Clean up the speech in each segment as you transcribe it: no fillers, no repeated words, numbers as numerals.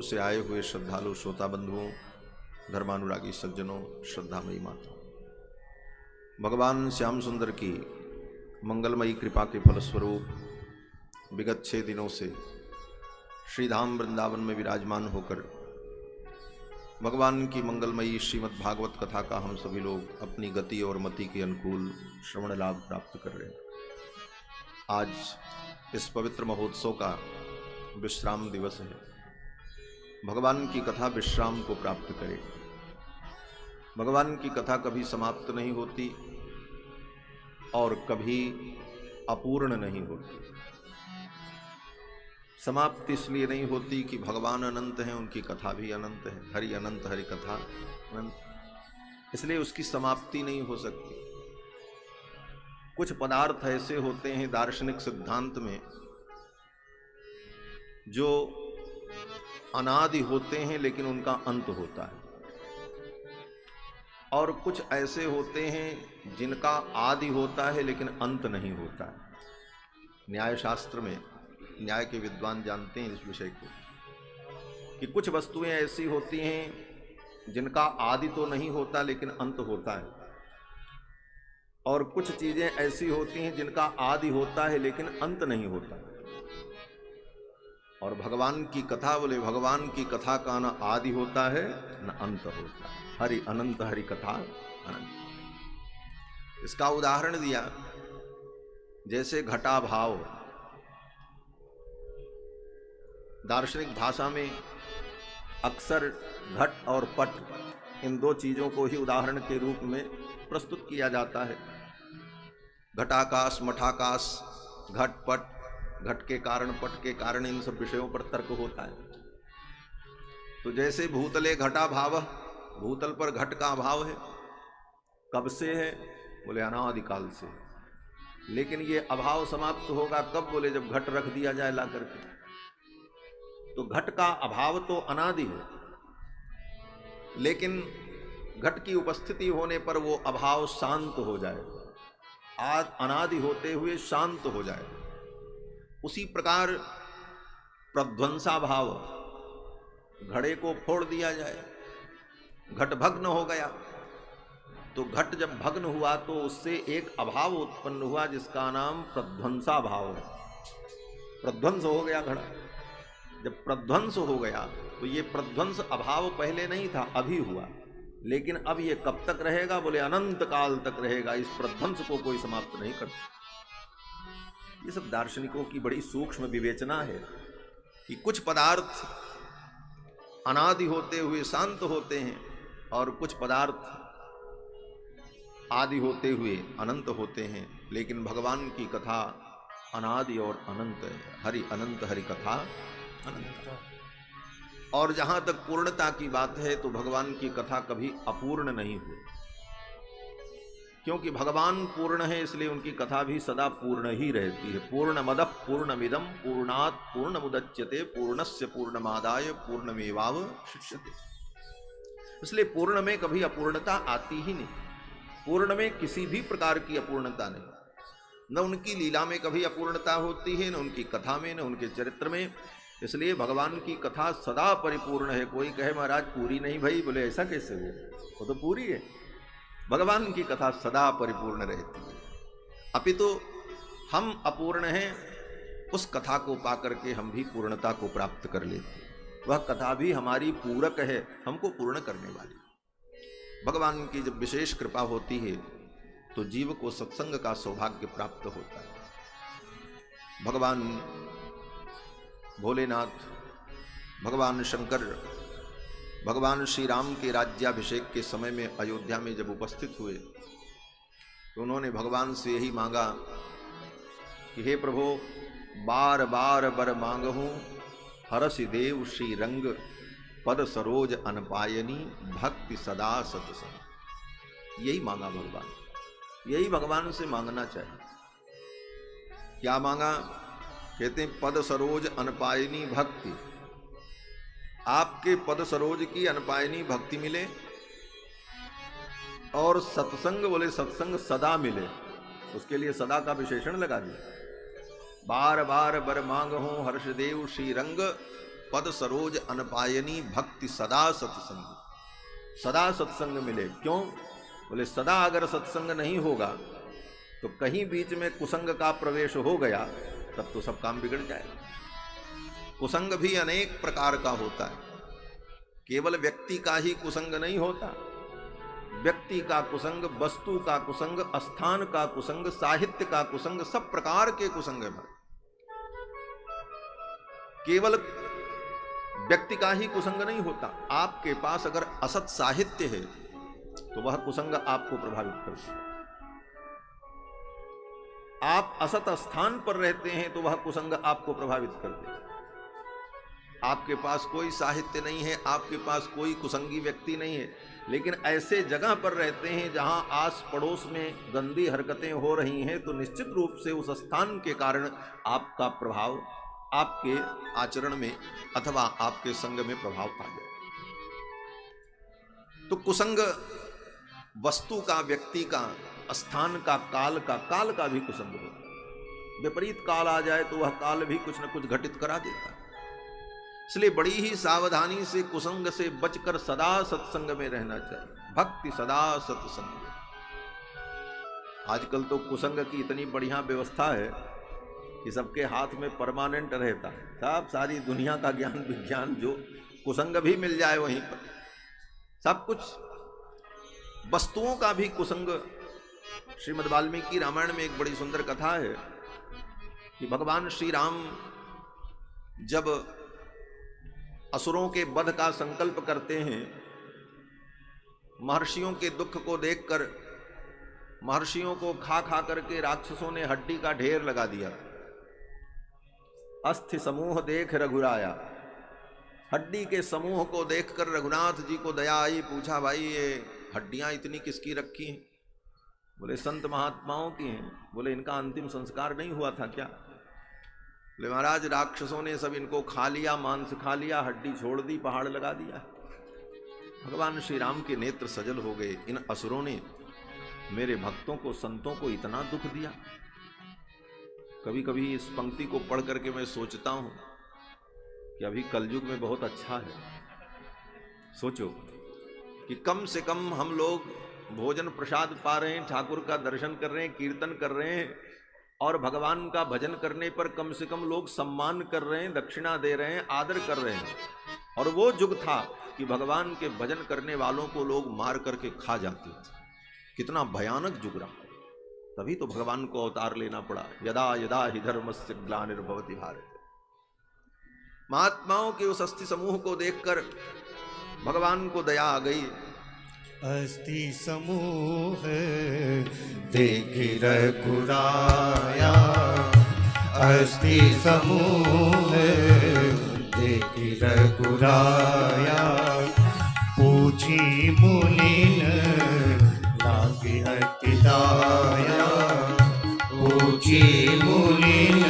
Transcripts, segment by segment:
से आए हुए श्रद्धालु श्रोता बंधुओं, धर्मानुरागी सज्जनों, श्रद्धामयी माता, भगवान श्याम सुंदर की मंगलमयी कृपा के फलस्वरूप विगत 6 दिनों से श्रीधाम वृंदावन में विराजमान होकर भगवान की मंगलमयी श्रीमद् भागवत कथा का हम सभी लोग अपनी गति और मति के अनुकूल श्रवण लाभ प्राप्त कर रहे हैं। आज इस पवित्र महोत्सव का विश्राम दिवस है। भगवान की कथा विश्राम को प्राप्त करे। भगवान की कथा कभी समाप्त नहीं होती और कभी अपूर्ण नहीं होती। समाप्ति इसलिए नहीं होती कि भगवान अनंत हैं, उनकी कथा भी अनंत है। हरि अनंत, हरि कथा अनंत, इसलिए उसकी समाप्ति नहीं हो सकती। कुछ पदार्थ ऐसे होते हैं दार्शनिक सिद्धांत में जो अनादि होते हैं लेकिन उनका अंत होता है, और कुछ ऐसे होते हैं जिनका आदि होता है लेकिन अंत नहीं होता है। न्याय शास्त्र में न्याय के विद्वान जानते हैं इस विषय को कि कुछ वस्तुएं ऐसी होती हैं जिनका आदि तो नहीं होता लेकिन अंत होता है, और कुछ चीजें ऐसी होती हैं जिनका आदि होता है लेकिन अंत नहीं होता। और भगवान की कथा, बोले भगवान की कथा का न आदि होता है न अंत होता है। हरि अनंत, हरि कथा अनंत। इसका उदाहरण दिया जैसे घटाभाव। दार्शनिक भाषा में अक्सर घट और पट, इन दो चीजों को ही उदाहरण के रूप में प्रस्तुत किया जाता है। घटाकाश, मठाकाश, घट पट, घट के कारण पट के कारण, इन सब विषयों पर तर्क होता है। तो जैसे भूतले घटा भाव, भूतल पर घट का अभाव है। कब से है? बोले अनादिकाल से। लेकिन ये अभाव समाप्त होगा कब? बोले जब घट रख दिया जाए ला करके। तो घट का अभाव तो अनादि है, लेकिन घट की उपस्थिति होने पर वो अभाव शांत हो जाए, अनादि होते हुए शांत हो जाए। उसी प्रकार प्रध्वंसा भाव, घड़े को फोड़ दिया जाए, घट भग्न हो गया। तो घट जब भग्न हुआ तो उससे एक अभाव उत्पन्न हुआ जिसका नाम प्रध्वंसा भाव है। प्रध्वंस हो गया घड़ा। जब प्रध्वंस हो गया तो ये प्रध्वंस अभाव पहले नहीं था, अभी हुआ। लेकिन अब ये कब तक रहेगा? बोले अनंत काल तक रहेगा। इस प्रध्वंस को कोई समाप्त नहीं कर सकता। ये सब दार्शनिकों की बड़ी सूक्ष्म विवेचना है कि कुछ पदार्थ अनादि होते हुए शांत होते हैं और कुछ पदार्थ आदि होते हुए अनंत होते हैं। लेकिन भगवान की कथा अनादि और अनंत है। हरि अनंत, हरि कथा अनंत। और जहां तक पूर्णता की बात है तो भगवान की कथा कभी अपूर्ण नहीं हुई, क्योंकि भगवान पूर्ण है, इसलिए उनकी कथा भी सदा पूर्ण ही रहती है। पूर्णमदः पूर्णमिदं पूर्णात् पूर्णमुदच्यते पूर्णस्य पूर्णमादाय पूर्णमेवावशिष्यते। इसलिए पूर्ण में कभी अपूर्णता आती ही नहीं। पूर्ण में किसी भी प्रकार की अपूर्णता नहीं। न उनकी लीला में कभी अपूर्णता होती है, न उनकी कथा में, न उनके चरित्र में। इसलिए भगवान की कथा सदा परिपूर्ण है। कोई कहे महाराज पूरी नहीं भई, बोले ऐसा कैसे हो? वो तो पूरी है। भगवान की कथा सदा परिपूर्ण रहती है। अपितु हम अपूर्ण हैं, उस कथा को पाकर के हम भी पूर्णता को प्राप्त कर लेते हैं। वह कथा भी हमारी पूरक है, हमको पूर्ण करने वाली। भगवान की जब विशेष कृपा होती है तो जीव को सत्संग का सौभाग्य प्राप्त होता है। भगवान भोलेनाथ, भगवान शंकर, भगवान श्री राम के राज्याभिषेक के समय में अयोध्या में जब उपस्थित हुए तो उन्होंने भगवान से यही मांगा कि हे प्रभु, बार बार बर मांगहूँ, हरसि देव श्री रंग, पद सरोज अनपायनी, भक्ति सदा सतसंग। यही मांगा भगवान, यही भगवान से मांगना चाहिए। क्या मांगा? कहते हैं पद सरोज अनपायनी भक्ति। आपके पद सरोज की अनपायनी भक्ति मिले, और सत्संग, बोले सत्संग सदा मिले। उसके लिए सदा का विशेषण लगा दिया। बार बार बर मांग हूं हर्षदेव श्री रंग, पद सरोज अनपायनी भक्ति सदा सत्संग। सदा सत्संग मिले, क्यों? बोले सदा अगर सत्संग नहीं होगा तो कहीं बीच में कुसंग का प्रवेश हो गया तब तो सब काम बिगड़ जाएगा। कुसंग भी अनेक प्रकार का होता है, केवल व्यक्ति का ही कुसंग नहीं होता। व्यक्ति का कुसंग, वस्तु का कुसंग, स्थान का कुसंग, साहित्य का कुसंग, सब प्रकार के कुसंग में केवल व्यक्ति का ही कुसंग नहीं होता। आपके पास अगर असत साहित्य है तो वह कुसंग आपको प्रभावित करता है। आप असत स्थान पर रहते हैं तो वह कुसंग आपको प्रभावित करते हैं। आपके पास कोई साहित्य नहीं है, आपके पास कोई कुसंगी व्यक्ति नहीं है, लेकिन ऐसे जगह पर रहते हैं जहां आस पड़ोस में गंदी हरकतें हो रही हैं, तो निश्चित रूप से उस स्थान के कारण आपका प्रभाव आपके आचरण में अथवा आपके संग में प्रभाव पा जाए। तो कुसंग वस्तु का, व्यक्ति का, स्थान का, काल का भी कुसंग होता है। विपरीत काल आ जाए तो वह काल भी कुछ न कुछ घटित करा देता है। इसलिए बड़ी ही सावधानी से कुसंग से बचकर सदा सत्संग में रहना चाहिए। भक्ति सदा सत्संग। आजकल तो कुसंग की इतनी बढ़िया व्यवस्था है कि सबके हाथ में परमानेंट रहता है, सब सारी दुनिया का ज्ञान विज्ञान, जो कुसंग भी मिल जाए वहीं पर सब कुछ। वस्तुओं का भी कुसंग। श्रीमद् वाल्मीकि रामायण में एक बड़ी सुंदर कथा है कि भगवान श्री राम जब असुरों के वध का संकल्प करते हैं, महर्षियों के दुख को देखकर, महर्षियों को खा खा करके राक्षसों ने हड्डी का ढेर लगा दिया। अस्थि समूह देख रघुराया। हड्डी के समूह को देखकर रघुनाथ जी को दया आई, पूछा भाई ये हड्डियां इतनी किसकी रखी हैं? बोले संत महात्माओं की हैं। बोले इनका अंतिम संस्कार नहीं हुआ था क्या? बोले महाराज राक्षसों ने सब इनको खा लिया, मांस खा लिया, हड्डी छोड़ दी, पहाड़ लगा दिया। भगवान श्री राम के नेत्र सजल हो गए, इन असुरों ने मेरे भक्तों को, संतों को इतना दुख दिया। कभी कभी इस पंक्ति को पढ़ करके मैं सोचता हूं कि अभी कलयुग में बहुत अच्छा है। सोचो कि कम से कम हम लोग भोजन प्रसाद पा रहे हैं, ठाकुर का दर्शन कर रहे हैं, कीर्तन कर रहे हैं, और भगवान का भजन करने पर कम से कम लोग सम्मान कर रहे हैं, दक्षिणा दे रहे हैं, आदर कर रहे हैं। और वो युग था कि भगवान के भजन करने वालों को लोग मार करके खा जाते थे। कितना भयानक युग रहा। तभी तो भगवान को अवतार लेना पड़ा। यदा यदा हि धर्मस्य ग्लानिर्भवति भारत। महात्माओं के उस अस्थि समूह को देखकर भगवान को दया आ गई। अस्थि समूह देखि रघुराया, अस्थि समूह देखि रघुराया, पूछी मुनिन लागे अति दाया, पूछी मुनिन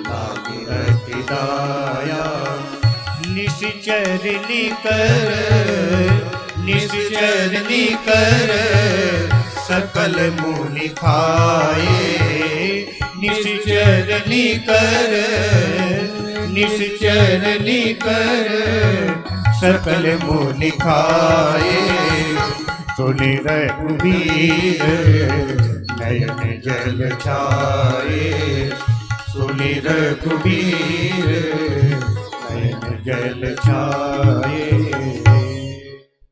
लागे अति दाया, निश्चरनी कर सकल मुनि खाए, निश्चरनी कर सकल मुनि खाए, सुनि रघुवीर नयन जल छाए, सुनि रघुवीर नयन जल छाए।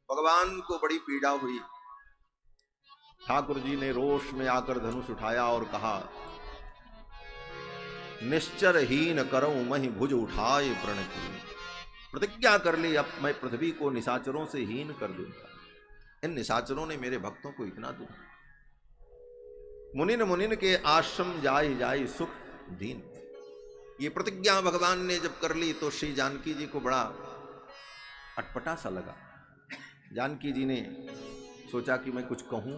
भगवान को बड़ी पीड़ा हुई। ठाकुर जी ने रोष में आकर धनुष उठाया और कहा, निश्चर हीन करूं महि भुज उठाए प्रण की। प्रतिज्ञा कर ली, अब मैं पृथ्वी को निशाचरों से हीन कर दूंगा। इन निशाचरों ने मेरे भक्तों को इतना दुख। मुनिन मुनिन के आश्रम जाई जाई सुख दीन। ये प्रतिज्ञा भगवान ने जब कर ली तो श्री जानकी जी को बड़ा अटपटा सा लगा। जानकी जी ने सोचा कि मैं कुछ कहूं।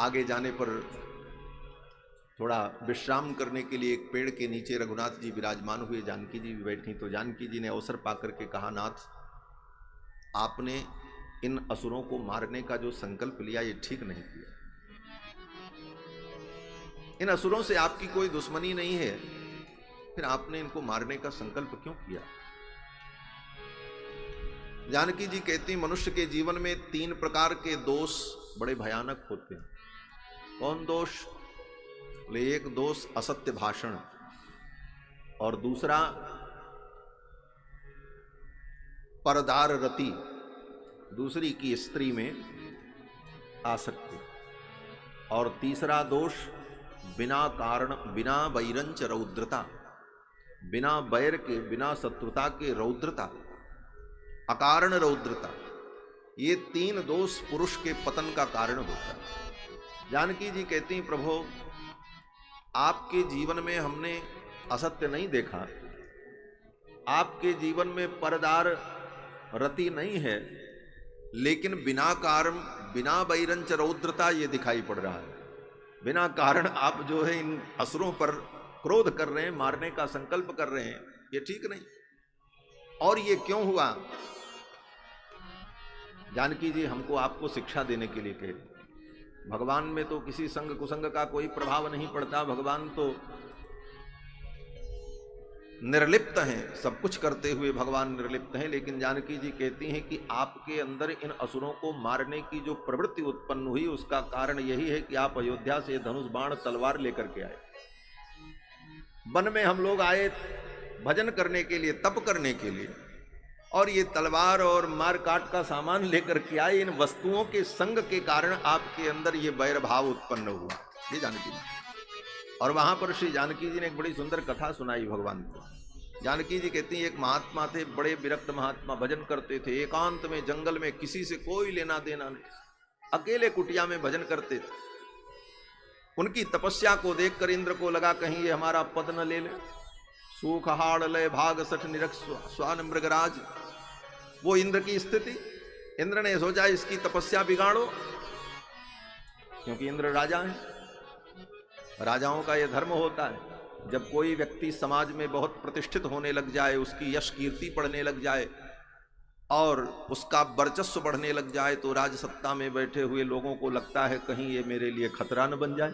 आगे जाने पर थोड़ा विश्राम करने के लिए एक पेड़ के नीचे रघुनाथ जी विराजमान हुए, जानकी जी भी बैठी। तो जानकी जी ने अवसर पाकर के कहा, नाथ आपने इन असुरों को मारने का जो संकल्प लिया ये ठीक नहीं किया। इन असुरों से आपकी कोई दुश्मनी नहीं है, फिर आपने इनको मारने का संकल्प क्यों किया? जानकी जी कहती, मनुष्य के जीवन में 3 प्रकार के दोष बड़े भयानक होते हैं। कौन दोष? बोले एक दोष असत्य भाषण, और दूसरा परदार रति, दूसरी की स्त्री में आसक्ति, और तीसरा दोष बिना कारण, बिना वैरंच रौद्रता, बिना बैर के, बिना शत्रुता के रौद्रता, अकारण रौद्रता। ये 3 दोष पुरुष के पतन का कारण होता है। जानकी जी कहती हैं, प्रभु आपके जीवन में हमने असत्य नहीं देखा, आपके जीवन में परदार रति नहीं है, लेकिन बिना कारण, बिना वैरंच रौद्रता ये दिखाई पड़ रहा है। बिना कारण आप जो है इन असुरों पर क्रोध कर रहे हैं, मारने का संकल्प कर रहे हैं, ये ठीक नहीं। और ये क्यों हुआ? जानकी जी हमको आपको शिक्षा देने के लिए कह रहे। भगवान में तो किसी संग कुसंग का कोई प्रभाव नहीं पड़ता, भगवान तो निर्लिप्त हैं, सब कुछ करते हुए भगवान निर्लिप्त हैं। लेकिन जानकी जी कहती हैं कि आपके अंदर इन असुरों को मारने की जो प्रवृत्ति उत्पन्न हुई, उसका कारण यही है कि आप अयोध्या से धनुष बाण तलवार लेकर के आए। वन में हम लोग आए भजन करने के लिए, तप करने के लिए, और ये तलवार और मार काट का सामान लेकर के आए। इन वस्तुओं के संग के कारण आपके अंदर ये वैर भाव उत्पन्न हुआ। ये जानकी जी, और वहां पर श्री जानकी जी ने एक बड़ी सुंदर कथा सुनाई भगवान को। जानकी जी कहती हैं, एक महात्मा थे, बड़े विरक्त महात्मा, भजन करते थे एकांत में, जंगल में, किसी से कोई लेना देना नहीं, अकेले कुटिया में भजन करते थे। उनकी तपस्या को देखकर इंद्र को लगा कहीं ये हमारा पद न ले ले। सूख हाड़ लय भाग सठ निरख स्वान मृगराज, वो इंद्र की स्थिति। इंद्र ने सोचा इसकी तपस्या बिगाड़ो, क्योंकि इंद्र राजा है, राजाओं का यह धर्म होता है। जब कोई व्यक्ति समाज में बहुत प्रतिष्ठित होने लग जाए, उसकी यश कीर्ति बढ़ने लग जाए और उसका वर्चस्व बढ़ने लग जाए, तो राजसत्ता में बैठे हुए लोगों को लगता है कहीं ये मेरे लिए खतरा न बन जाए।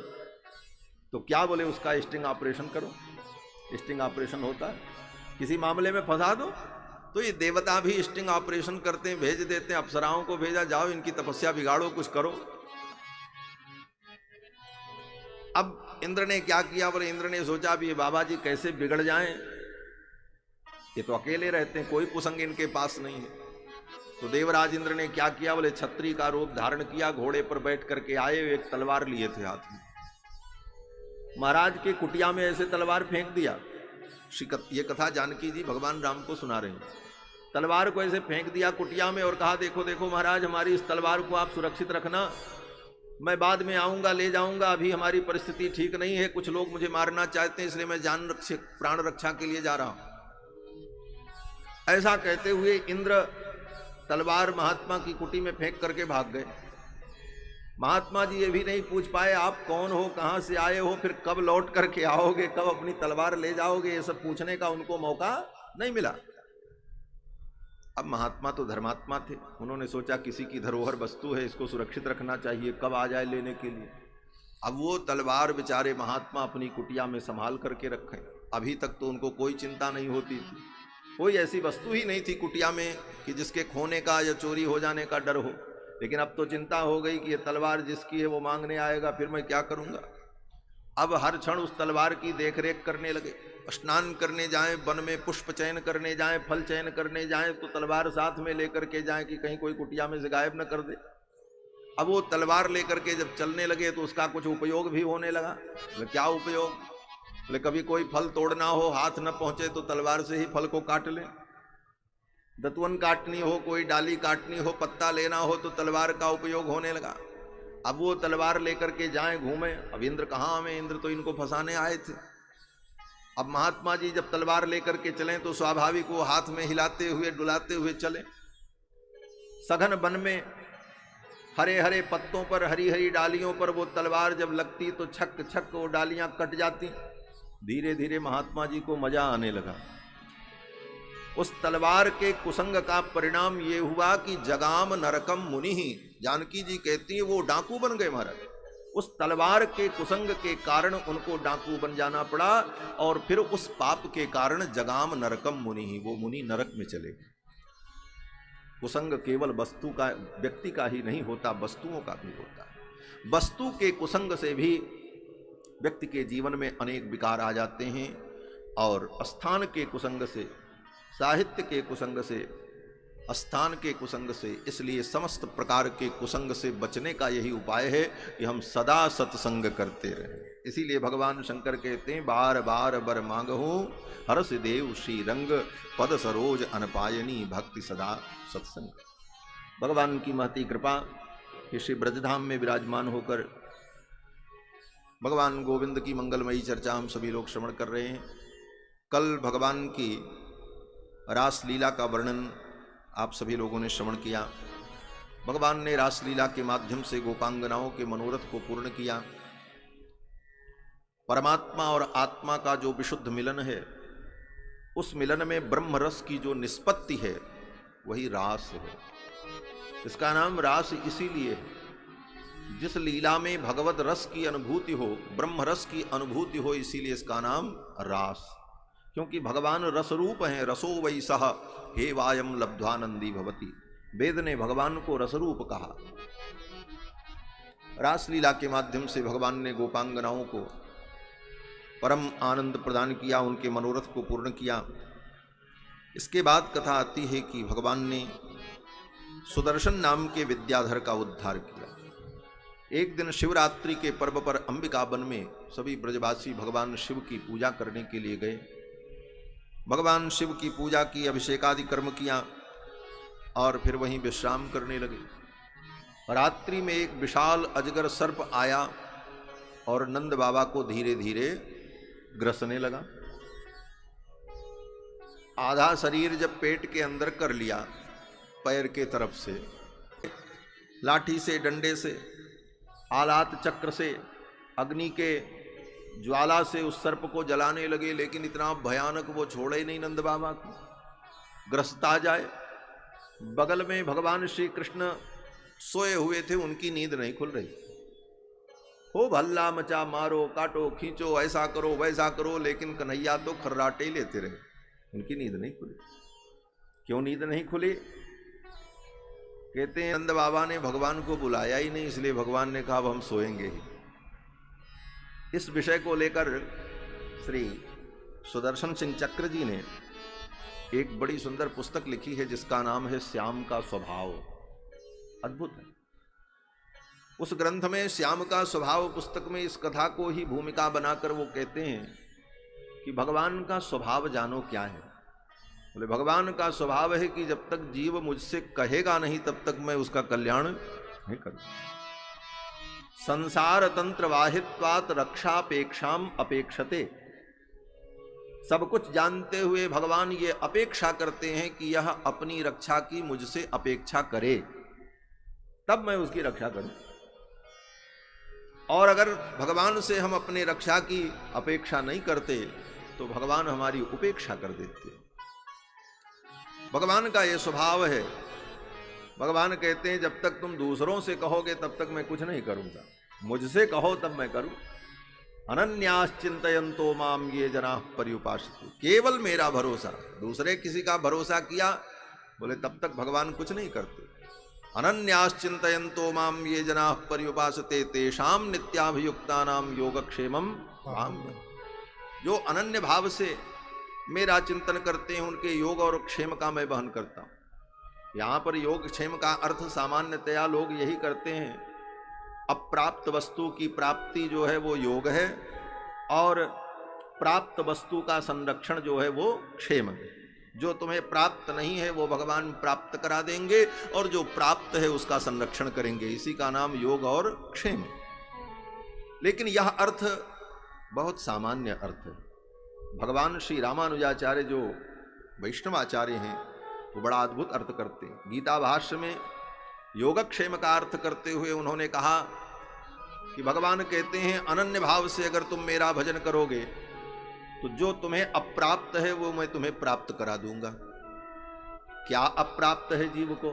तो क्या बोले, उसका स्टिंग ऑपरेशन करो। स्टिंग ऑपरेशन होता है, किसी मामले में फंसा दो तो ये देवता भी स्टिंग ऑपरेशन करते हैं, भेज देते हैं, अप्सराओं को भेजा, जाओ इनकी तपस्या बिगाड़ो, कुछ करो। अब इंद्र ने क्या किया? बोले इंद्र ने सोचा अब ये बाबा जी कैसे बिगड़ जाएं, ये तो अकेले रहते हैं, कोई कुसंग इनके पास नहीं है। तो देवराज इंद्र ने क्या किया? बोले छत्री का रूप धारण किया, घोड़े पर बैठ करके आए, एक तलवार लिए थे हाथ में, महाराज के कुटिया में ऐसे तलवार फेंक दिया। ये कथा जानकी जी भगवान राम को सुना रहे हैं। तलवार को ऐसे फेंक दिया कुटिया में और कहा देखो देखो महाराज, हमारी इस तलवार को आप सुरक्षित रखना, मैं बाद में आऊंगा ले जाऊंगा, अभी हमारी परिस्थिति ठीक नहीं है, कुछ लोग मुझे मारना चाहते हैं, इसलिए मैं प्राण रक्षा के लिए जा रहा हूं। ऐसा कहते हुए इंद्र तलवार महात्मा की कुटी में फेंक करके भाग गए। महात्मा जी ये भी नहीं पूछ पाए आप कौन हो, कहां से आए हो, फिर कब लौट करके आओगे, कब अपनी तलवार ले जाओगे, ये सब पूछने का उनको मौका नहीं मिला। अब महात्मा तो धर्मात्मा थे, उन्होंने सोचा किसी की धरोहर वस्तु है, इसको सुरक्षित रखना चाहिए, कब आ जाए लेने के लिए। अब वो तलवार बेचारे महात्मा अपनी कुटिया में संभाल करके रखें। अभी तक तो उनको कोई चिंता नहीं होती थी, कोई ऐसी वस्तु ही नहीं थी कुटिया में कि जिसके खोने का या चोरी हो जाने का डर हो। लेकिन अब तो चिंता हो गई कि ये तलवार जिसकी है वो मांगने आएगा, फिर मैं क्या करूंगा। अब हर क्षण उस तलवार की देखरेख करने लगे। स्नान करने जाएं, वन में पुष्प चयन करने जाएं, फल चयन करने जाएं, तो तलवार साथ में लेकर के जाएं कि कहीं कोई कुटिया में से गायब न कर दे। अब वो तलवार लेकर के जब चलने लगे तो उसका कुछ उपयोग भी होने लगा। क्या उपयोग? बोले कभी कोई फल तोड़ना हो, हाथ न पहुंचे तो तलवार से ही फल को काट लें, दतवन काटनी हो, कोई डाली काटनी हो, पत्ता लेना हो, तो तलवार का उपयोग होने लगा। अब वो तलवार लेकर के जाएं, घूमें। अब इंद्र कहाँ हमें, इंद्र तो इनको फंसाने आए थे। अब महात्मा जी जब तलवार लेकर के चलें तो स्वाभाविक वो हाथ में हिलाते हुए डुलाते हुए चले। सघन वन में हरे हरे पत्तों पर, हरी हरी डालियों पर वो तलवार जब लगती तो छक छक वो डालियां कट जाती। धीरे धीरे महात्मा जी को मजा आने लगा। उस तलवार के कुसंग का परिणाम ये हुआ कि जगाम नरकम मुनि ही। जानकी जी कहती है वो डाकू बन गए महाराज। उस तलवार के कुसंग के कारण उनको डाकू बन जाना पड़ा, और फिर उस पाप के कारण जगाम नरकम मुनि ही, वो मुनि नरक में चले गए। कुसंग केवल वस्तु का, व्यक्ति का ही नहीं होता, वस्तुओं का भी होता है। वस्तु के कुसंग से भी व्यक्ति के जीवन में अनेक विकार आ जाते हैं, और स्थान के कुसंग से, साहित्य के कुसंग से, स्थान के कुसंग से, इसलिए समस्त प्रकार के कुसंग से बचने का यही उपाय है कि हम सदा सत्संग करते रहें। इसीलिए भगवान शंकर कहते हैं, बार बार बर मांगहु हर्ष देव श्री रंग, पद सरोज अनपायनी भक्ति सदा सत्संग। भगवान की महती कृपा कि श्री ब्रजधाम में विराजमान होकर भगवान गोविंद की मंगलमयी चर्चा हम सभी लोग श्रवण कर रहे हैं। कल भगवान की रासलीला का वर्णन आप सभी लोगों ने श्रवण किया। भगवान ने रासलीला के माध्यम से गोपांगनाओं के मनोरथ को पूर्ण किया। परमात्मा और आत्मा का जो विशुद्ध मिलन है, उस मिलन में ब्रह्म रस की जो निष्पत्ति है वही रास है। इसका नाम रास इसीलिए है, जिस लीला में भगवत रस की अनुभूति हो, ब्रह्म रस की अनुभूति हो, इसीलिए इसका नाम रास। क्योंकि भगवान रस रूप हैं, रसो वै सह हे वायम लब्ध्वानंदी भवती। वेद ने भगवान को रसरूप कहा। रासलीला के माध्यम से भगवान ने गोपांगनाओं को परम आनंद प्रदान किया, उनके मनोरथ को पूर्ण किया। इसके बाद कथा आती है कि भगवान ने सुदर्शन नाम के विद्याधर का उद्धार किया। एक दिन शिवरात्रि के पर्व पर अंबिका वन में सभी ब्रजवासी भगवान शिव की पूजा करने के लिए गए। भगवान शिव की पूजा की, अभिषेकादि कर्म किया और फिर वहीं विश्राम करने लगे। रात्रि में एक विशाल अजगर सर्प आया और नंद बाबा को धीरे धीरे ग्रसने लगा। आधा शरीर जब पेट के अंदर कर लिया, पैर के तरफ से, लाठी से, डंडे से, आलात चक्र से, अग्नि के ज्वाला से उस सर्प को जलाने लगे, लेकिन इतना भयानक वो छोड़े नहीं नंद बाबा को, ग्रसता जाए। बगल में भगवान श्री कृष्ण सोए हुए थे, उनकी नींद नहीं खुल रही। हो भल्ला मचा, मारो, काटो, खींचो, ऐसा करो, वैसा करो, लेकिन कन्हैया तो खर्राटे ही लेते रहे, उनकी नींद नहीं खुली। क्यों नींद नहीं खुली? कहते हैं नंद बाबा ने भगवान को बुलाया ही नहीं, इसलिए भगवान ने कहा अब हम सोएंगे ही। इस विषय को लेकर श्री सुदर्शन सिंह चक्र जी ने एक बड़ी सुंदर पुस्तक लिखी है, जिसका नाम है श्याम का स्वभाव। अद्भुत है। उस ग्रंथ में श्याम का स्वभाव पुस्तक में इस कथा को ही भूमिका बनाकर वो कहते हैं कि भगवान का स्वभाव जानो क्या है। बोले भगवान का स्वभाव है कि जब तक जीव मुझसे कहेगा नहीं तब तक मैं उसका कल्याण नहीं करूंगा। संसार तंत्र वाहित्वात रक्षापेक्षाम अपेक्षते। सब कुछ जानते हुए भगवान ये अपेक्षा करते हैं कि यह अपनी रक्षा की मुझसे अपेक्षा करे, तब मैं उसकी रक्षा करूं। और अगर भगवान से हम अपने रक्षा की अपेक्षा नहीं करते तो भगवान हमारी उपेक्षा कर देते। भगवान का ये स्वभाव है। भगवान कहते हैं जब तक तुम दूसरों से कहोगे तब तक मैं कुछ नहीं करूंगा, मुझसे कहो तब मैं करूं। अनन्याश्चिन्तयन्तो माम ये जनाः पर्युपासते। केवल मेरा भरोसा, दूसरे किसी का भरोसा किया बोले तब तक भगवान कुछ नहीं करते। अनन्याश्चिन्तयन्तो माम ये जनाः पर्युपासते तेषां नित्याभियुक्तानां योगक्षेमं भाम्यहम्। जो अनन्य भाव से मेरा चिंतन करते हैं उनके योग और क्षेम का मैं वहन करता हूँ। यहाँ पर योग क्षेम का अर्थ सामान्यतया लोग यही करते हैं, अप्राप्त वस्तु की प्राप्ति जो है वो योग है और प्राप्त वस्तु का संरक्षण जो है वो क्षेम है। जो तुम्हें प्राप्त नहीं है वो भगवान प्राप्त करा देंगे और जो प्राप्त है उसका संरक्षण करेंगे, इसी का नाम योग और क्षेम। लेकिन यह अर्थ बहुत सामान्य अर्थ है। भगवान श्री रामानुजाचार्य जो वैष्णवाचार्य हैं वो बड़ा अद्भुत अर्थ करते हैं। गीता भाष्य में योगक्षेम का अर्थ करते हुए उन्होंने कहा कि भगवान कहते हैं अनन्य भाव से अगर तुम मेरा भजन करोगे तो जो तुम्हें अप्राप्त है वो मैं तुम्हें प्राप्त करा दूंगा। क्या अप्राप्त है जीव को?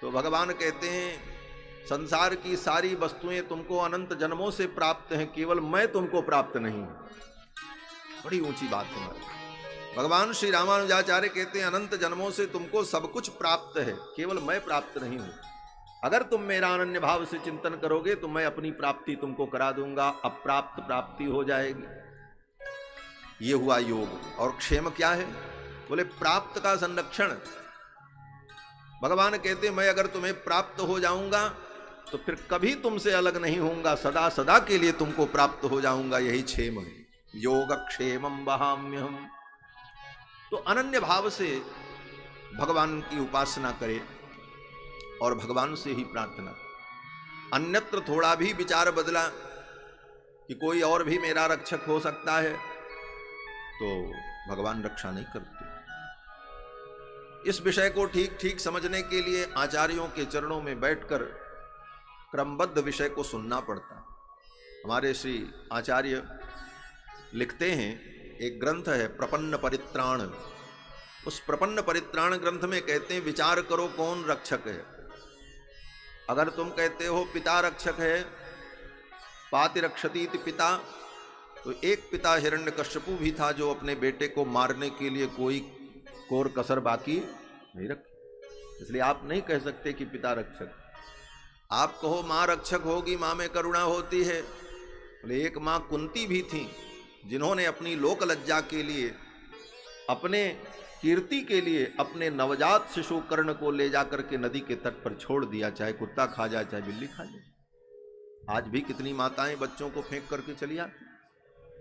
तो भगवान कहते हैं संसार की सारी वस्तुएं तुमको अनंत जन्मों से प्राप्त हैं, केवल मैं तुमको प्राप्त नहीं हूं। बड़ी ऊंची बात तुम्हारी। भगवान श्री रामानुजाचार्य कहते हैं अनंत जन्मों से तुमको सब कुछ प्राप्त है, केवल मैं प्राप्त नहीं हूं। अगर तुम मेरा अनन्य भाव से चिंतन करोगे तो मैं अपनी प्राप्ति तुमको करा दूंगा, अप्राप्त प्राप्ति हो जाएगी। ये हुआ योग। और क्षेम क्या है? बोले प्राप्त का संरक्षण। भगवान कहते मैं अगर तुम्हें प्राप्त हो जाऊंगा तो फिर कभी तुमसे अलग नहीं होऊंगा, सदा सदा के लिए तुमको प्राप्त हो जाऊंगा। यही क्षेम है। योग क्षेमम वहाम्यहम। तो अनन्य भाव से भगवान की उपासना करे और भगवान से ही प्रार्थना। अन्यत्र थोड़ा भी विचार बदला कि कोई और भी मेरा रक्षक हो सकता है तो भगवान रक्षा नहीं करते। इस विषय को ठीक ठीक समझने के लिए आचार्यों के चरणों में बैठकर क्रमबद्ध विषय को सुनना पड़ता। हमारे श्री आचार्य लिखते हैं, एक ग्रंथ है प्रपन्न परित्राण। उस प्रपन्न परित्राण ग्रंथ में कहते हैं विचार करो कौन रक्षक है। अगर तुम कहते हो पिता रक्षक है, पाति रक्षतीति पिता, तो एक पिता हिरण्यकश्यपु भी था जो अपने बेटे को मारने के लिए कोई कोर कसर बाकी नहीं रखी। इसलिए आप नहीं कह सकते कि पिता रक्षक। आप कहो माँ रक्षक होगी, माँ में करुणा होती है। बोले एक माँ कुंती भी थी जिन्होंने अपनी लोक लज्जा के लिए, अपने कीर्ति के लिए अपने नवजात शिशु कर्ण को ले जाकर के नदी के तट पर छोड़ दिया, चाहे कुत्ता खा जाए चाहे बिल्ली खा जाए। आज भी कितनी माताएं बच्चों को फेंक करके चली आती।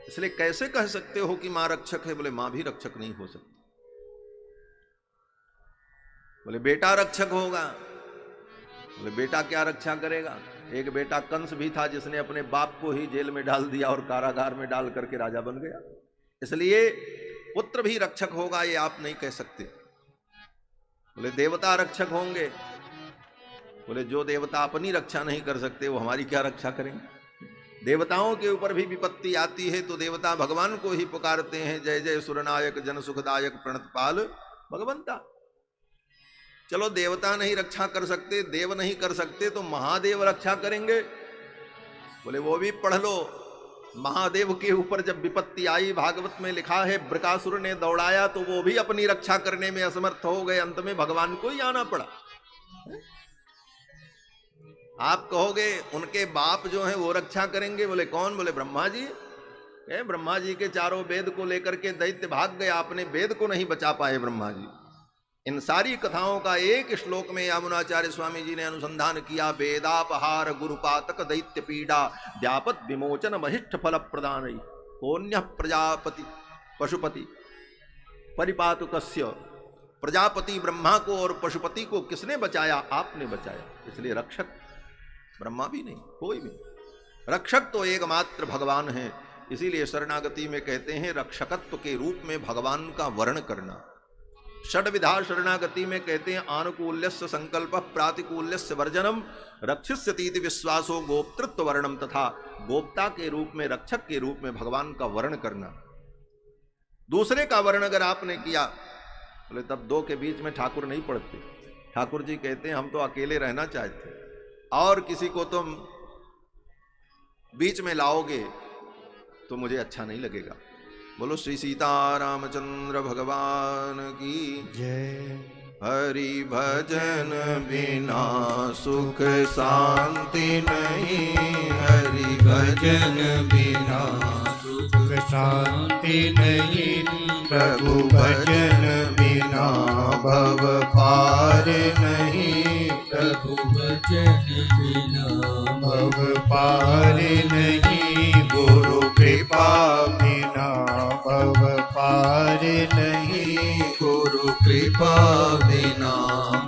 इसलिए कैसे कह सकते हो कि मां रक्षक है? बोले मां भी रक्षक नहीं हो सकती। बोले बेटा रक्षक होगा। बोले बेटा क्या रक्षा करेगा? एक बेटा कंस भी था जिसने अपने बाप को ही जेल में डाल दिया और कारागार में डाल करके राजा बन गया। इसलिए पुत्र भी रक्षक होगा ये आप नहीं कह सकते। बोले देवता रक्षक होंगे। बोले जो देवता अपनी रक्षा नहीं कर सकते वो हमारी क्या रक्षा करेंगे? देवताओं के ऊपर भी विपत्ति आती है तो देवता भगवान को ही पुकारते हैं, जय जय सुरनायक जन सुखदायक प्रणतपाल भगवंता। चलो देवता नहीं रक्षा कर सकते, देव नहीं कर सकते, तो महादेव रक्षा करेंगे। बोले वो भी पढ़ लो। महादेव के ऊपर जब विपत्ति आई, भागवत में लिखा है बृकासुर ने दौड़ाया तो वो भी अपनी रक्षा करने में असमर्थ हो गए, अंत में भगवान को ही आना पड़ा। आप कहोगे उनके बाप जो हैं वो रक्षा करेंगे। बोले कौन? बोले ब्रह्मा जी। ब्रह्मा जी के चारों वेद को लेकर के दैत्य भाग गया, अपने वेद को नहीं बचा पाए ब्रह्मा जी। इन सारी कथाओं का एक श्लोक में यामुनाचार्य स्वामी जी ने अनुसंधान किया। वेदापहार गुरुपातक दैत्य पीड़ा व्यापत विमोचन महिष्ठ फल प्रदान कोन्य प्रजापति पशुपति परिपातुकस्य। प्रजापति ब्रह्मा को और पशुपति को किसने बचाया? आपने बचाया। इसलिए रक्षक ब्रह्मा भी नहीं, कोई भी नहीं। रक्षक तो एकमात्र भगवान है। इसीलिए शरणागति में कहते हैं रक्षकत्व के रूप में भगवान का वर्ण करना। षड्विधा शरणागति में कहते हैं आनुकूल्यस्य संकल्प प्रातिकूल्यस्य वर्जनम रक्षिष्यतीति विश्वासो गोप्तृत्व वर्णम। तथा गोप्ता के रूप में, रक्षक के रूप में भगवान का वर्ण करना। दूसरे का वर्ण अगर आपने किया, बोले तब दो के बीच में ठाकुर नहीं पड़ते। ठाकुर जी कहते हैं हम तो अकेले रहना चाहते, और किसी को तुम बीच में लाओगे तो मुझे अच्छा नहीं लगेगा। बोलो श्री सीतारामचंद्र भगवान की जय। हरि भजन बिना सुख शांति नहीं, हरि भजन बिना सुख शांति नहीं, प्रभु भजन बिना भव पार नहीं, प्रभु भजन बिना भव पार नहीं, गुरु कृपा बिना भव पार नहीं, गुरु कृपा बिना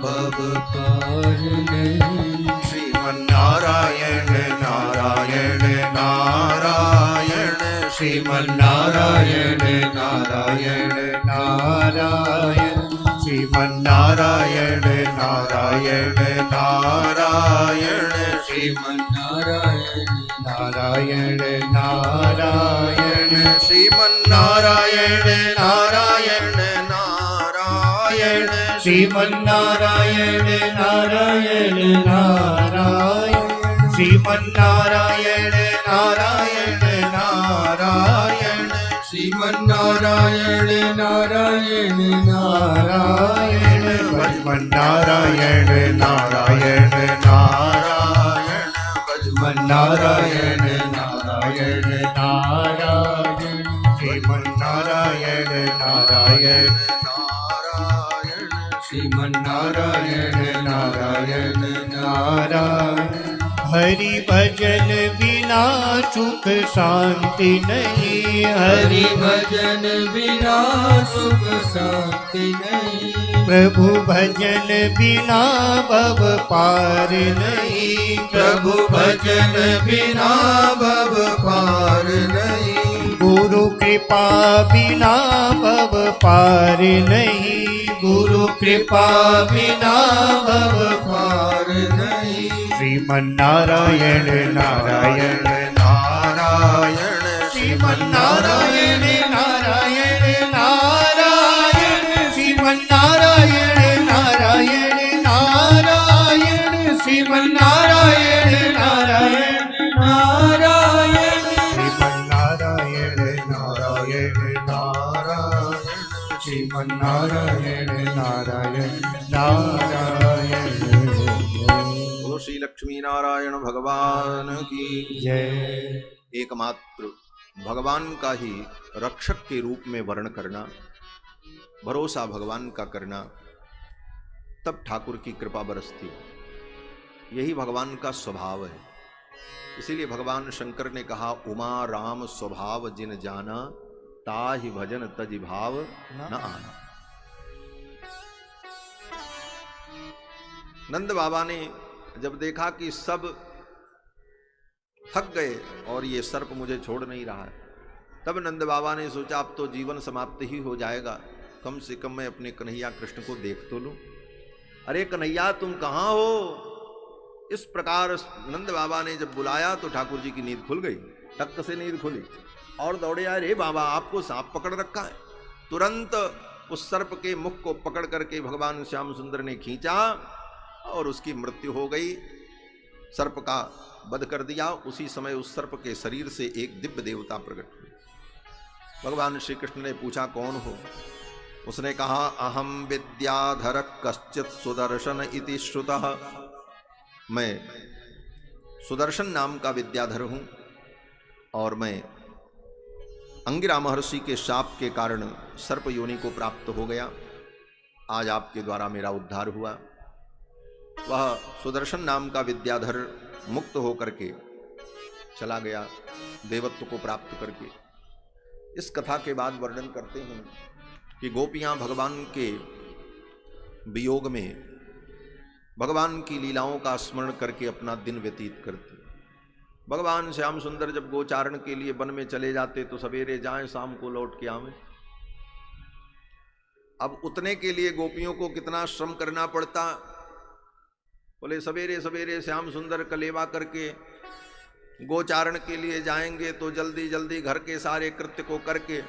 भव पार नहीं। श्रीमन्नारायण नारायण नारायण, श्रीमन्नारायण नारायण नारायण, श्रीमन्नारायण नारायण नारायण, श्रीमन्नारायण नारायण नारायण, श्रीमन्नारायण नारायण नारायण, श्रीमन्नारायण नारायण नारायण। श्रीमन्नारायण नारायण नारायण श्रीमन्नारायण नारायण नारायण भजमन्नारायण नारायण नारायण भजमन्नारायण नारायण नारायण श्रीमन्नारायण नारायण नारायण श्रीमन्नारायण नारायण नारायण हरि भजन बिना सुख शांति नहीं हरि भजन बिना सुख शांति नहीं प्रभु भजन बिना भव पार नहीं प्रभु भजन बिना भव पार नहीं गुरु कृपा बिना भव पार नहीं गुरु कृपा बिना भव पार नहीं श्रीमन्नारायण नारायण नारायण श्रीमन्नारायण नारायण नारायण श्रीमन्नारायण नारायण नारायण श्रीमन्नारायण नारायण नारायण श्रीमन्नारायण नारायण नारायण श्रीमन्नारायण नारायण नारायण श्री लक्ष्मी नारायण भगवान की जय। एकमात्र भगवान का ही रक्षक के रूप में वर्ण करना, भरोसा भगवान का करना, तब ठाकुर की कृपा बरसती। यही भगवान का स्वभाव है। इसीलिए भगवान शंकर ने कहा, उमा राम स्वभाव जिन जाना, ताहि भजन तज भाव न आना। नंद बाबा ने जब देखा कि सब थक गए और ये सर्प मुझे छोड़ नहीं रहा है, तब नंद बाबा ने सोचा अब तो जीवन समाप्त ही हो जाएगा, कम से कम मैं अपने कन्हैया कृष्ण को देख तो लूं। अरे कन्हैया तुम कहाँ हो? इस प्रकार नंद बाबा ने जब बुलाया तो ठाकुर जी की नींद खुल गई, टक से नींद खुली और दौड़े आए, रे बाबा आपको सांप पकड़ रखा है। तुरंत उस सर्प के मुख को पकड़ करके भगवान श्याम सुंदर ने खींचा और उसकी मृत्यु हो गई। सर्प का वध कर दिया। उसी समय उस सर्प के शरीर से एक दिव्य देवता प्रकट हुए। भगवान श्री कृष्ण ने पूछा कौन हो? उसने कहा अहम विद्याधर कश्चित सुदर्शन इति श्रुतः। मैं सुदर्शन नाम का विद्याधर हूं और मैं अंगिरा महर्षि के शाप के कारण सर्प योनि को प्राप्त हो गया। आज आपके द्वारा मेरा उद्धार हुआ। वह सुदर्शन नाम का विद्याधर मुक्त होकर के चला गया देवत्व को प्राप्त करके। इस कथा के बाद वर्णन करते हैं कि गोपियां भगवान के वियोग में भगवान की लीलाओं का स्मरण करके अपना दिन व्यतीत करती। भगवान श्याम सुंदर जब गोचारण के लिए वन में चले जाते तो सवेरे जाएं शाम को लौट के आवें। अब उतने के लिए गोपियों को कितना श्रम करना पड़ता। बोले सवेरे सवेरे श्याम सुंदर कलेवा करके गोचारण के लिए जाएंगे तो जल्दी जल्दी घर के सारे कृत्य को करके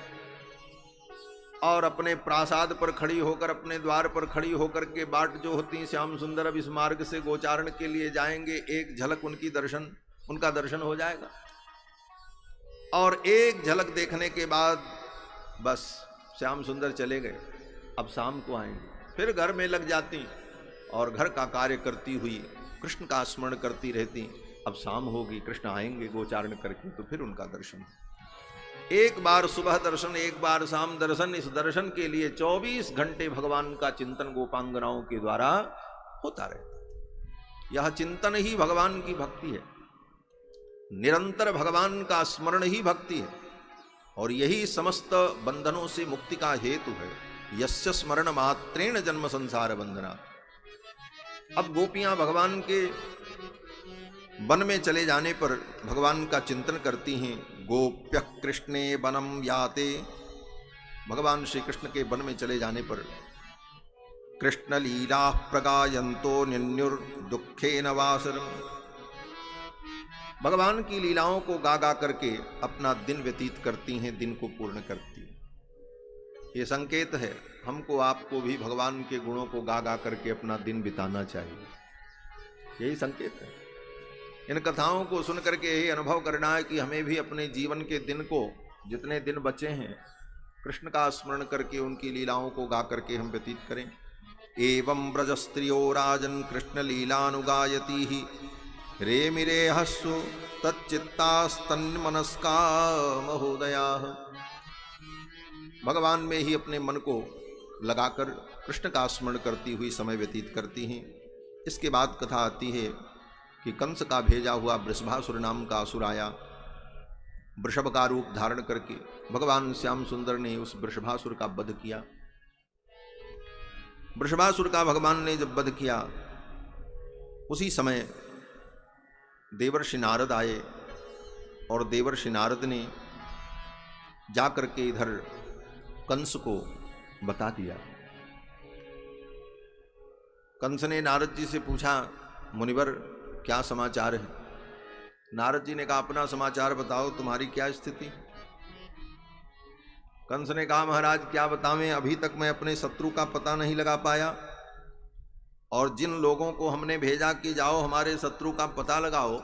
और अपने प्रासाद पर खड़ी होकर, अपने द्वार पर खड़ी होकर के बाट जो होती श्याम सुंदर अब इस मार्ग से गोचारण के लिए जाएंगे, एक झलक उनका दर्शन हो जाएगा। और एक झलक देखने के बाद बस श्याम सुंदर चले गए। अब शाम को आएंगे, फिर घर में लग जाती और घर का कार्य करती हुई कृष्ण का स्मरण करती रहती। अब शाम होगी, कृष्ण आएंगे गोचारण करके तो फिर उनका दर्शन। एक बार सुबह दर्शन, एक बार शाम दर्शन। इस दर्शन के लिए 24 घंटे भगवान का चिंतन गोपांगनाओं के द्वारा होता रहता। यह चिंतन ही भगवान की भक्ति है। निरंतर भगवान का स्मरण ही भक्ति है और यही समस्त बंधनों से मुक्ति का हेतु है। यस्य स्मरण मात्रेण जन्म संसार बंधना। अब गोपियां भगवान के वन में चले जाने पर भगवान का चिंतन करती हैं। गोप्य कृष्णे वनम याते। भगवान श्री कृष्ण के वन में चले जाने पर कृष्ण लीला प्रगायंतो निन्युर दुखे नवासरम। भगवान की लीलाओं को गा गा करके अपना दिन व्यतीत करती हैं, दिन को पूर्ण करती हैं। ये संकेत है हमको आपको भी भगवान के गुणों को गा गा करके अपना दिन बिताना चाहिए। यही संकेत है। इन कथाओं को सुन करके यही अनुभव करना है कि हमें भी अपने जीवन के दिन को, जितने दिन बचे हैं, कृष्ण का स्मरण करके उनकी लीलाओं को गा करके हम व्यतीत करें। एवं ब्रज स्त्रियो राजन कृष्ण लीलानुगायती ही रेमिरे हस्सु तच्चित्तास्तन्मनस्का महोदया। भगवान में ही अपने मन को लगाकर कृष्ण का स्मरण करती हुई समय व्यतीत करती हैं। इसके बाद कथा आती है कि कंस का भेजा हुआ वृषभासुर नाम का असुर आया, वृषभ का रूप धारण करके भगवान श्याम सुंदर ने उस वृषभासुर का वध किया। वृषभासुर का भगवान ने जब वध किया, उसी समय देवर्षि नारद आए और देवर्षि नारद ने जाकर के इधर कंस को बता दिया। कंस ने नारद जी से पूछा, मुनिवर क्या समाचार है? नारद जी ने कहा, अपना समाचार बताओ, तुम्हारी क्या स्थिति? कंस ने कहा, महाराज क्या बतावें, अभी तक मैं अपने शत्रु का पता नहीं लगा पाया, और जिन लोगों को हमने भेजा कि जाओ हमारे शत्रु का पता लगाओ,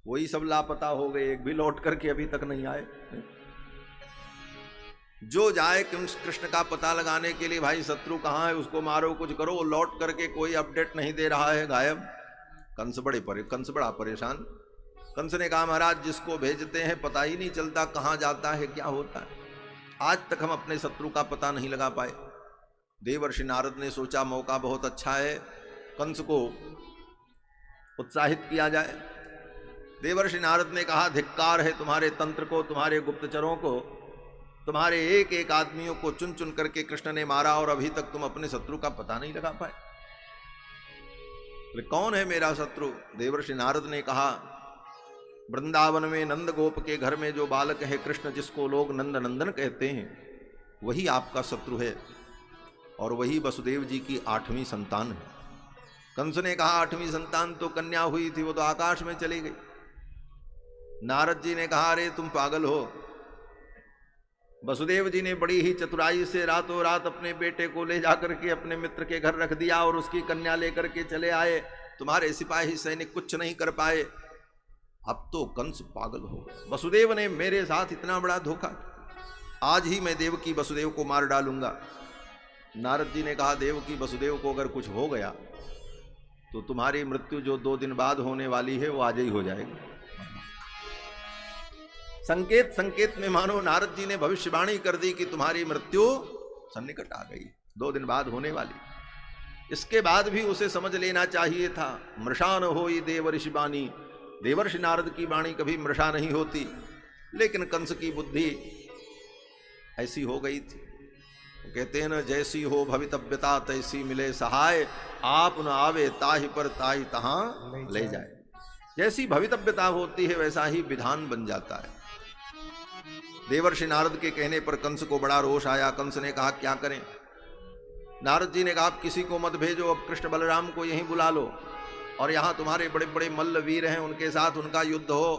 वही सब लापता हो गए, एक भी लौट करके अभी तक नहीं आए। जो जाए कृष्ण का पता लगाने के लिए, भाई शत्रु कहाँ है, उसको मारो, कुछ करो, वो लौट करके कोई अपडेट नहीं दे रहा है, गायब। कंस बड़ा परेशान। कंस ने कहा, महाराज जिसको भेजते हैं पता ही नहीं चलता कहाँ जाता है, क्या होता है। आज तक हम अपने शत्रु का पता नहीं लगा पाए। देवर्षि नारद ने सोचा मौका बहुत अच्छा है, कंस को उत्साहित किया जाए। देवर्षि नारद ने कहा, धिक्कार है तुम्हारे तंत्र को, तुम्हारे गुप्तचरों को, तुम्हारे एक एक आदमियों को चुन चुन करके कृष्ण ने मारा और अभी तक तुम अपने शत्रु का पता नहीं लगा पाए। कौन है मेरा शत्रु? देवर्षि नारद ने कहा, वृंदावन में नंद गोप के घर में जो बालक है कृष्ण, जिसको लोग नंद नंदन कहते हैं, वही आपका शत्रु है, और वही वसुदेव जी की 8वीं संतान है। कंस ने कहा, 8वीं संतान तो कन्या हुई थी, वो तो आकाश में चली गई। नारद जी ने कहा, अरे तुम पागल हो, वसुदेव जी ने बड़ी ही चतुराई से रातों रात अपने बेटे को ले जाकर के अपने मित्र के घर रख दिया और उसकी कन्या लेकर के चले आए। तुम्हारे सिपाही सैनिक कुछ नहीं कर पाए। अब तो कंस पागल हो गए, वसुदेव ने मेरे साथ इतना बड़ा धोखा, आज ही मैं देवकी वसुदेव को मार डालूंगा। नारद जी ने कहा, देवकी वसुदेव को अगर कुछ हो गया तो तुम्हारी मृत्यु जो 2 दिन बाद होने वाली है वो आज ही हो जाएगी। संकेत संकेत में मानो नारद जी ने भविष्यवाणी कर दी कि तुम्हारी मृत्यु सन्निकट आ गई, 2 दिन बाद होने वाली। इसके बाद भी उसे समझ लेना चाहिए था, मृषा न होई देवर्षि बानी, देवर्षि नारद की वाणी कभी मृषा नहीं होती। लेकिन कंस की बुद्धि ऐसी हो गई थी। कहते हैं न, जैसी हो भवितव्यता तैसी मिले सहाय, आप न आवे ताहि पर ताहि तहां ले जाए। जैसी भवितव्यता होती है वैसा ही विधान बन जाता है। देवर्षि नारद के कहने पर कंस को बड़ा रोष आया। कंस ने कहा, क्या करें? नारद जी ने कहा, आप किसी को मत भेजो, अब कृष्ण बलराम को यहीं बुला लो और यहाँ तुम्हारे बड़े बड़े मल्ल वीर हैं, उनके साथ उनका युद्ध हो,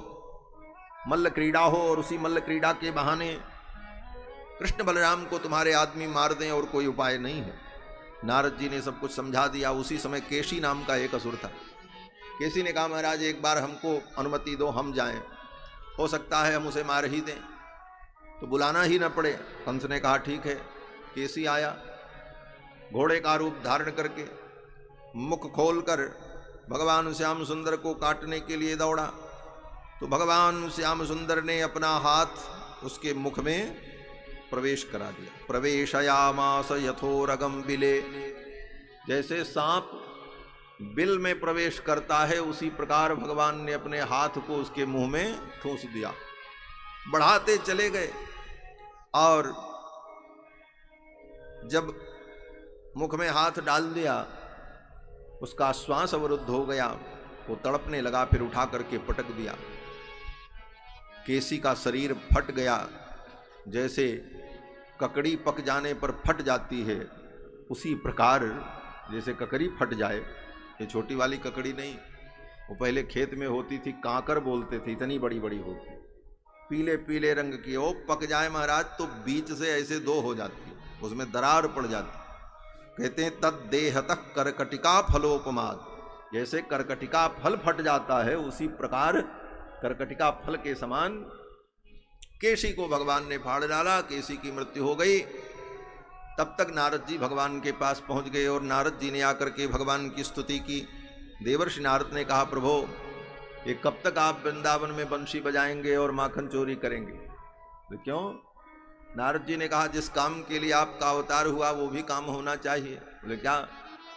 मल्ल क्रीड़ा हो, और उसी मल्ल क्रीड़ा के बहाने कृष्ण बलराम को तुम्हारे आदमी मार दें, और कोई उपाय नहीं है। नारद जी ने सब कुछ समझा दिया। उसी समय केशी नाम का एक असुर था। केसी ने कहा, महाराज एक बार हमको अनुमति दो, हम जाएं, हो सकता है हम उसे मार ही दें, तो बुलाना ही न पड़े। कंस ने कहा, ठीक है। केसी आया, घोड़े का रूप धारण करके, मुख खोलकर भगवान श्याम सुंदर को काटने के लिए दौड़ा। तो भगवान श्याम सुंदर ने अपना हाथ उसके मुख में प्रवेश करा दिया। प्रवेशयामास यथोरगम बिले, जैसे सांप बिल में प्रवेश करता है उसी प्रकार भगवान ने अपने हाथ को उसके मुंह में ठूंस दिया। बढ़ाते चले गए और जब मुख में हाथ डाल दिया उसका श्वास अवरुद्ध हो गया, वो तड़पने लगा, फिर उठा करके पटक दिया। केसी का शरीर फट गया, जैसे ककड़ी पक जाने पर फट जाती है उसी प्रकार जैसे ककड़ी फट जाए। ये छोटी वाली ककड़ी नहीं, वो पहले खेत में होती थी, कांकर बोलते थे, इतनी बड़ी बड़ी होती, पीले पीले रंग की। वो पक जाए महाराज तो बीच से ऐसे 2 हो जाती है, उसमें दरार पड़ जाती। कहते हैं तद देहतः करकटिका फलोपमाद, जैसे करकटिका फल फट जाता है, उसी प्रकार करकटिका फल के समान केसी को भगवान ने फाड़ डाला, केसी की मृत्यु हो गई। तब तक नारद जी भगवान के पास पहुंच गए और नारद जी ने आकर के भगवान की स्तुति की। देवर्षि नारद ने कहा, प्रभु ये कब तक आप वृंदावन में बंशी बजाएंगे और माखन चोरी करेंगे? तो क्यों? नारद जी ने कहा, जिस काम के लिए आपका अवतार हुआ वो भी काम होना चाहिए। बोले क्या?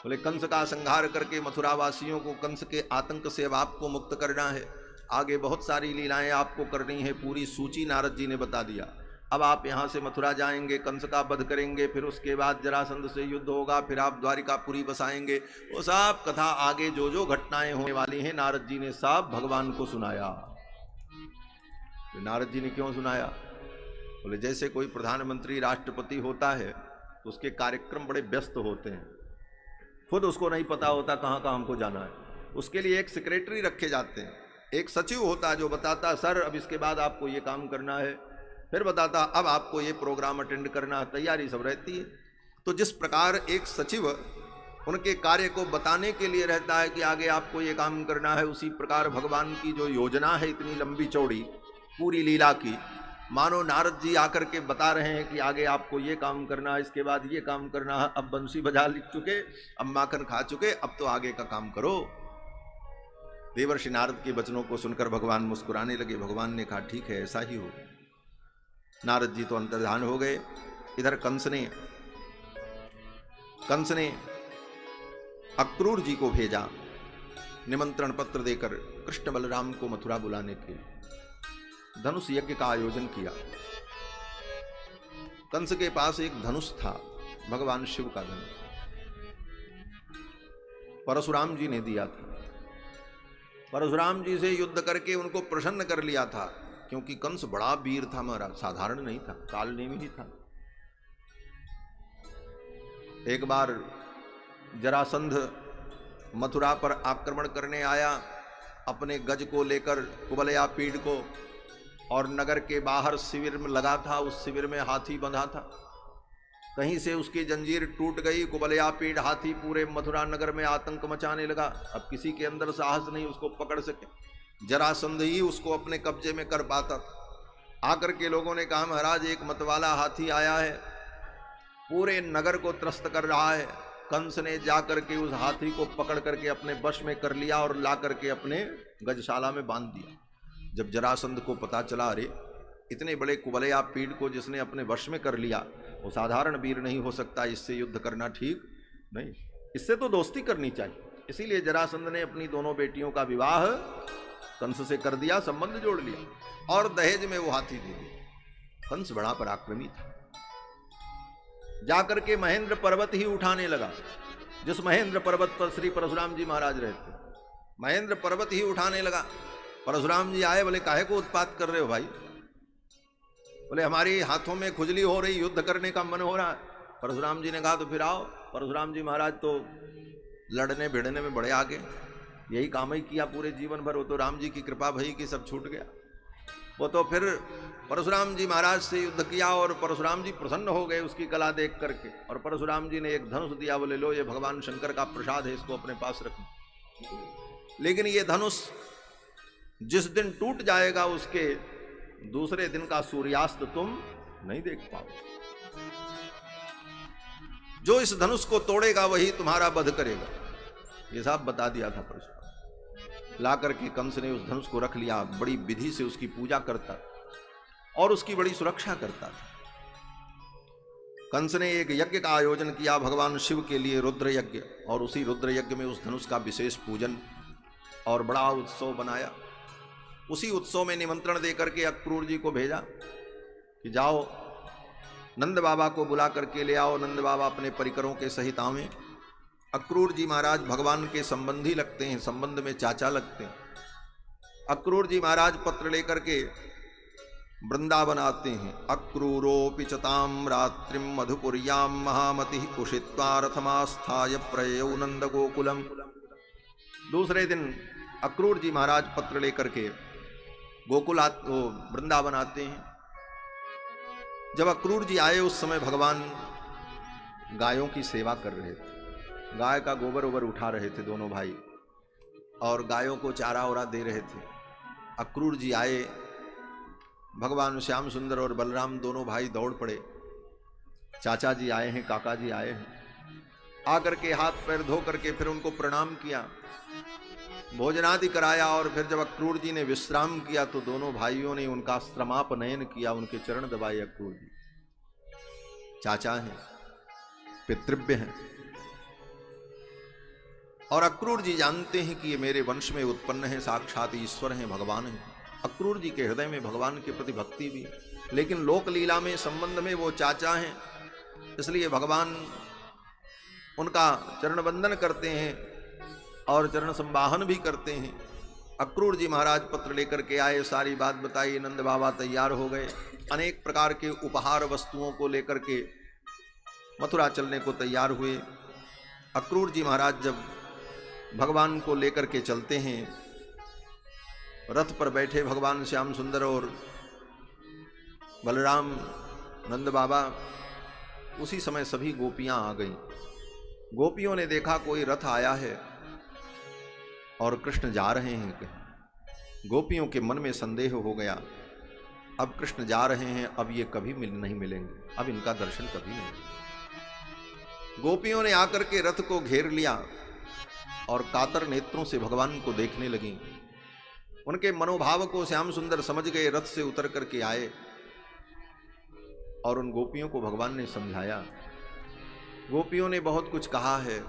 बोले कंस का संहार करके मथुरा वासियों को कंस के आतंक से अब आपको मुक्त करना है। आगे बहुत सारी लीलाएं आपको करनी है, पूरी सूची नारद जी ने बता दिया। अब आप यहाँ से मथुरा जाएंगे, कंस का वध करेंगे, फिर उसके बाद जरासंध से युद्ध होगा, फिर आप द्वारिकापुरी बसाएंगे। वो सब कथा आगे जो जो घटनाएं होने वाली हैं नारद जी ने सब भगवान को सुनाया। तो नारद जी ने क्यों सुनाया? बोले जैसे कोई प्रधानमंत्री राष्ट्रपति होता है तो उसके कार्यक्रम बड़े व्यस्त होते हैं, खुद उसको नहीं पता होता कहाँ कहाँ हमको जाना है। उसके लिए एक सेक्रेटरी रखे जाते हैं, एक सचिव होता है जो बताता सर अब इसके बाद आपको ये काम करना है, फिर बताता अब आपको ये प्रोग्राम अटेंड करना है, तैयारी सब रहती है। तो जिस प्रकार एक सचिव उनके कार्य को बताने के लिए रहता है कि आगे आपको ये काम करना है, उसी प्रकार भगवान की जो योजना है इतनी लंबी चौड़ी पूरी लीला की, मानो नारद जी आकर के बता रहे हैं कि आगे आपको ये काम करना है, इसके बाद ये काम करना है। अब बंसी बजा लिख चुके, अब माखन खा चुके, अब तो आगे का काम करो। देवर्षि नारद के वचनों को सुनकर भगवान मुस्कुराने लगे। भगवान ने कहा ठीक है ऐसा ही हो। नारद जी तो अंतर्धान हो गए। इधर कंस ने अक्रूर जी को भेजा निमंत्रण पत्र देकर कृष्ण बलराम को मथुरा बुलाने के लिए। धनुष यज्ञ का आयोजन किया। कंस के पास एक धनुष था, भगवान शिव का धनुष, परशुराम जी ने दिया था। परशुराम जी से युद्ध करके उनको प्रसन्न कर लिया था, क्योंकि कंस बड़ा वीर था महाराज, साधारण नहीं था, कालनेमी ही था। एक बार जरासंध मथुरा पर आक्रमण करने आया अपने गज को लेकर, कुबलया पीड़ को, और नगर के बाहर शिविर में लगा था, उस शिविर में हाथी बंधा था। कहीं से उसकी जंजीर टूट गई, कुबलया पीड़ हाथी पूरे मथुरा नगर में आतंक मचाने लगा। अब किसी के अंदर साहस नहीं उसको पकड़ सके, जरासंध ही उसको अपने कब्जे में कर पाता था। आकर के लोगों ने कहा महाराज एक मतवाला हाथी आया है, पूरे नगर को त्रस्त कर रहा है। कंस ने जाकर के उस हाथी को पकड़ करके अपने वश में कर लिया और ला करके अपने गजशाला में बांध दिया। जब जरासंध को पता चला अरे इतने बड़े कुबलया पीड़ को जिसने अपने वश में कर लिया, वो साधारण वीर नहीं हो सकता, इससे युद्ध करना ठीक नहीं, इससे तो दोस्ती करनी चाहिए। इसीलिए जरासंध ने अपनी दोनों बेटियों का विवाह कंस से कर दिया, संबंध जोड़ लिया और दहेज में वो हाथी दे दिया। कंस बड़ा पराक्रमी था, जाकर के महेंद्र पर्वत ही उठाने लगा। जिस महेंद्र पर्वत पर श्री परशुराम जी महाराज रहते, महेंद्र पर्वत ही उठाने लगा। परशुराम जी आए, बोले काहे को उत्पात कर रहे हो भाई? बोले हमारी हाथों में खुजली हो रही, युद्ध करने का मन हो रहा है। परशुराम जी ने कहा तो फिर आओ। परशुराम जी महाराज तो लड़ने भिड़ने में बड़े आगे, यही काम ही किया पूरे जीवन भर। वो तो राम जी की कृपा भई कि सब छूट गया। वो तो फिर परशुराम जी महाराज से युद्ध किया और परशुराम जी प्रसन्न हो गए उसकी कला देख करके, और परशुराम जी ने एक धनुष दिया, बोले लो ये भगवान शंकर का प्रसाद है, इसको अपने पास रखो। लेकिन ये धनुष जिस दिन टूट जाएगा उसके दूसरे दिन का सूर्यास्त तुम नहीं देख पाओ। जो इस धनुष को तोड़ेगा वही तुम्हारा वध करेगा। ये सब बता दिया था परशुराम। ला करके कंस ने उस धनुष को रख लिया, बड़ी विधि से उसकी पूजा करता और उसकी बड़ी सुरक्षा करता था। कंस ने एक यज्ञ का आयोजन किया भगवान शिव के लिए, रुद्र यज्ञ, और उसी रुद्र यज्ञ में उस धनुष का विशेष पूजन और बड़ा उत्सव बनाया। उसी उत्सव में निमंत्रण देकर के अक्रूर जी को भेजा कि जाओ नंद बाबा को बुला करके ले आओ। नंद बाबा अपने परिकरों के सहित आवे। अक्रूर जी महाराज भगवान के संबंधी लगते हैं, संबंध में चाचा लगते हैं। अक्रूर जी महाराज पत्र लेकर के वृंदावन आते हैं। अक्रूरोपि चताम रात्रिम मधुपुर्याम महामति उषित्वा रथमास्थाय प्रयौ नंद गोकुलम। दूसरे दिन अक्रूर जी महाराज पत्र लेकर के गोकुल वृंदावन आते हैं। जब अक्रूर जी आए उस समय भगवान गायों की सेवा कर रहे थे, गाय का गोबर ओबर उठा रहे थे दोनों भाई। और गायों को चारा ओरा दे रहे थे। अक्रूर जी आए, भगवान श्याम सुंदर और बलराम दोनों भाई दौड़ पड़े। चाचा जी आए हैं, काका जी आए हैं, आकर के हाथ पैर धो करके फिर उनको प्रणाम किया, भोजनादि कराया। और फिर जब अक्रूर जी ने विश्राम किया तो दोनों भाइयों ने उनका श्रमापनयन किया, उनके चरण दबाए। अक्रूर जी चाचा हैं, पितृव्य हैं, और अक्रूर जी जानते हैं कि ये मेरे वंश में उत्पन्न है, साक्षात ईश्वर हैं, भगवान हैं। अक्रूर जी के हृदय में भगवान के प्रति भक्ति भी, लेकिन लोक लीला में संबंध में वो चाचा हैं, इसलिए भगवान उनका चरण वंदन करते हैं और चरण संवाहन भी करते हैं। अक्रूर जी महाराज पत्र लेकर के आए, सारी बात बताई, नंद बाबा तैयार हो गए, अनेक प्रकार के उपहार वस्तुओं को लेकर के मथुरा चलने को तैयार हुए। अक्रूर जी महाराज जब भगवान को लेकर के चलते हैं, रथ पर बैठे भगवान श्याम सुंदर और बलराम, नंद बाबा, उसी समय सभी गोपियां आ गईं। गोपियों ने देखा कोई रथ आया है और कृष्ण जा रहे हैं कहीं। गोपियों के मन में संदेह हो गया, अब कृष्ण जा रहे हैं, अब ये कभी नहीं मिलेंगे, अब इनका दर्शन कभी नहीं। गोपियों ने आकर के रथ को घेर लिया और कातर नेत्रों से भगवान को देखने लगी। उनके मनोभाव को श्याम सुंदर समझ गए, रथ से उतर करके आए और उन गोपियों को भगवान ने समझाया। गोपियों ने बहुत कुछ कहा है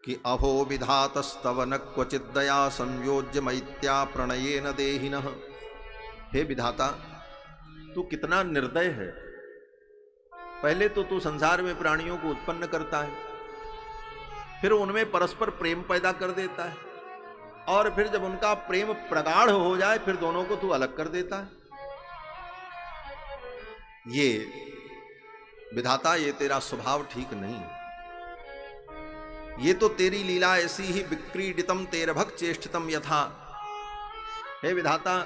कि अहो विधातस्तव न क्वचित दया संयोज्य मैत्या प्रणये न देहिनः। हे विधाता, तू कितना निर्दय है। पहले तो तू संसार में प्राणियों को उत्पन्न करता है, फिर उनमें परस्पर प्रेम पैदा कर देता है, और फिर जब उनका प्रेम प्रगाढ़ हो जाए फिर दोनों को तू अलग कर देता है। ये विधाता, ये तेरा स्वभाव ठीक नहीं। ये तो तेरी लीला ऐसी ही विक्रीडितम तेरभक चेष्टितम यथा। हे विधाता,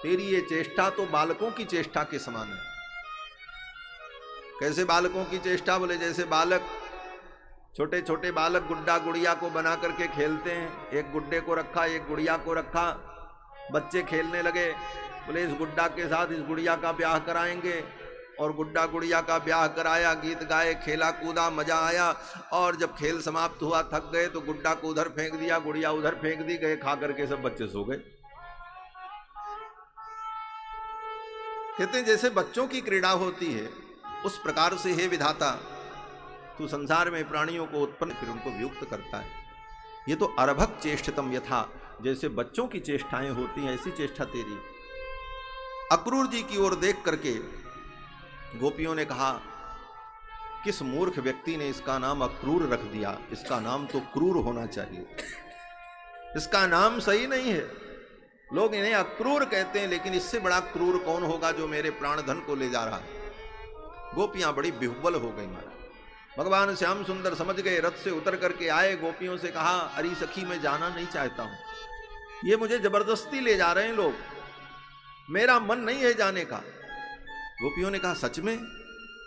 तेरी ये चेष्टा तो बालकों की चेष्टा के समान है। कैसे बालकों की चेष्टा? बोले जैसे बालक, छोटे छोटे बालक गुड्डा गुड़िया को बना करके खेलते हैं। एक गुड्डे को रखा, एक गुड़िया को रखा, बच्चे खेलने लगे, बोले इस गुड्डा के साथ इस गुड़िया का ब्याह कराएंगे, और गुड्डा गुड़िया का ब्याह कराया, गीत गाए, खेला कूदा, मजा आया, और जब खेल समाप्त हुआ, थक गए तो गुड्डा को उधर फेंक दिया, गुड़िया उधर फेंक दी, गए खा करके सब बच्चे सो गए। कहते हैं जैसे बच्चों की क्रीड़ा होती है उस प्रकार से हे विधाता तू संसार में प्राणियों को उत्पन्न फिर उनको वियुक्त करता है। ये तो अरभक चेष्टितम यथा, जैसे बच्चों की चेष्टाएं होती हैं ऐसी चेष्टा तेरी। अक्रूर जी की ओर देख करके गोपियों ने कहा, किस मूर्ख व्यक्ति ने इसका नाम अक्रूर रख दिया, इसका नाम तो क्रूर होना चाहिए, इसका नाम सही नहीं है। लोग इन्हें अक्रूर कहते हैं, लेकिन इससे बड़ा क्रूर कौन होगा जो मेरे प्राण धन को ले जा रहा है। गोपियां बड़ी बिहुबल हो गई महाराज। भगवान श्याम सुंदर समझ गए, रथ से उतर करके आए, गोपियों से कहा, अरे सखी मैं जाना नहीं चाहता हूं, ये मुझे जबरदस्ती ले जा रहे हैं लोग, मेरा मन नहीं है जाने का। गोपियों ने कहा, सच में?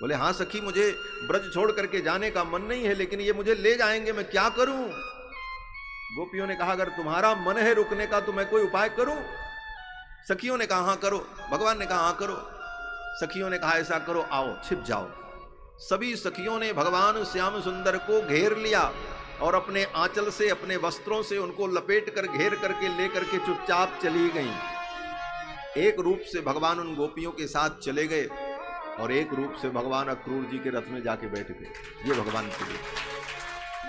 बोले हाँ सखी, मुझे ब्रज छोड़ करके जाने का मन नहीं है, लेकिन ये मुझे ले जाएंगे, मैं क्या करूं? गोपियों ने कहा, अगर तुम्हारा मन है रुकने का तो मैं कोई उपाय करूं? सखियों ने कहा हाँ करो। भगवान ने कहा हाँ करो। सखियों ने कहा ऐसा करो, आओ छिप जाओ। सभी सखियों ने भगवान श्याम सुंदर को घेर लिया और अपने आंचल से, अपने वस्त्रों से उनको लपेट कर घेर करके लेकर के चुपचाप चली गईं। एक रूप से भगवान उन गोपियों के साथ चले गए और एक रूप से भगवान अक्रूर जी के रथ में जाके बैठ गए। ये भगवान के लिए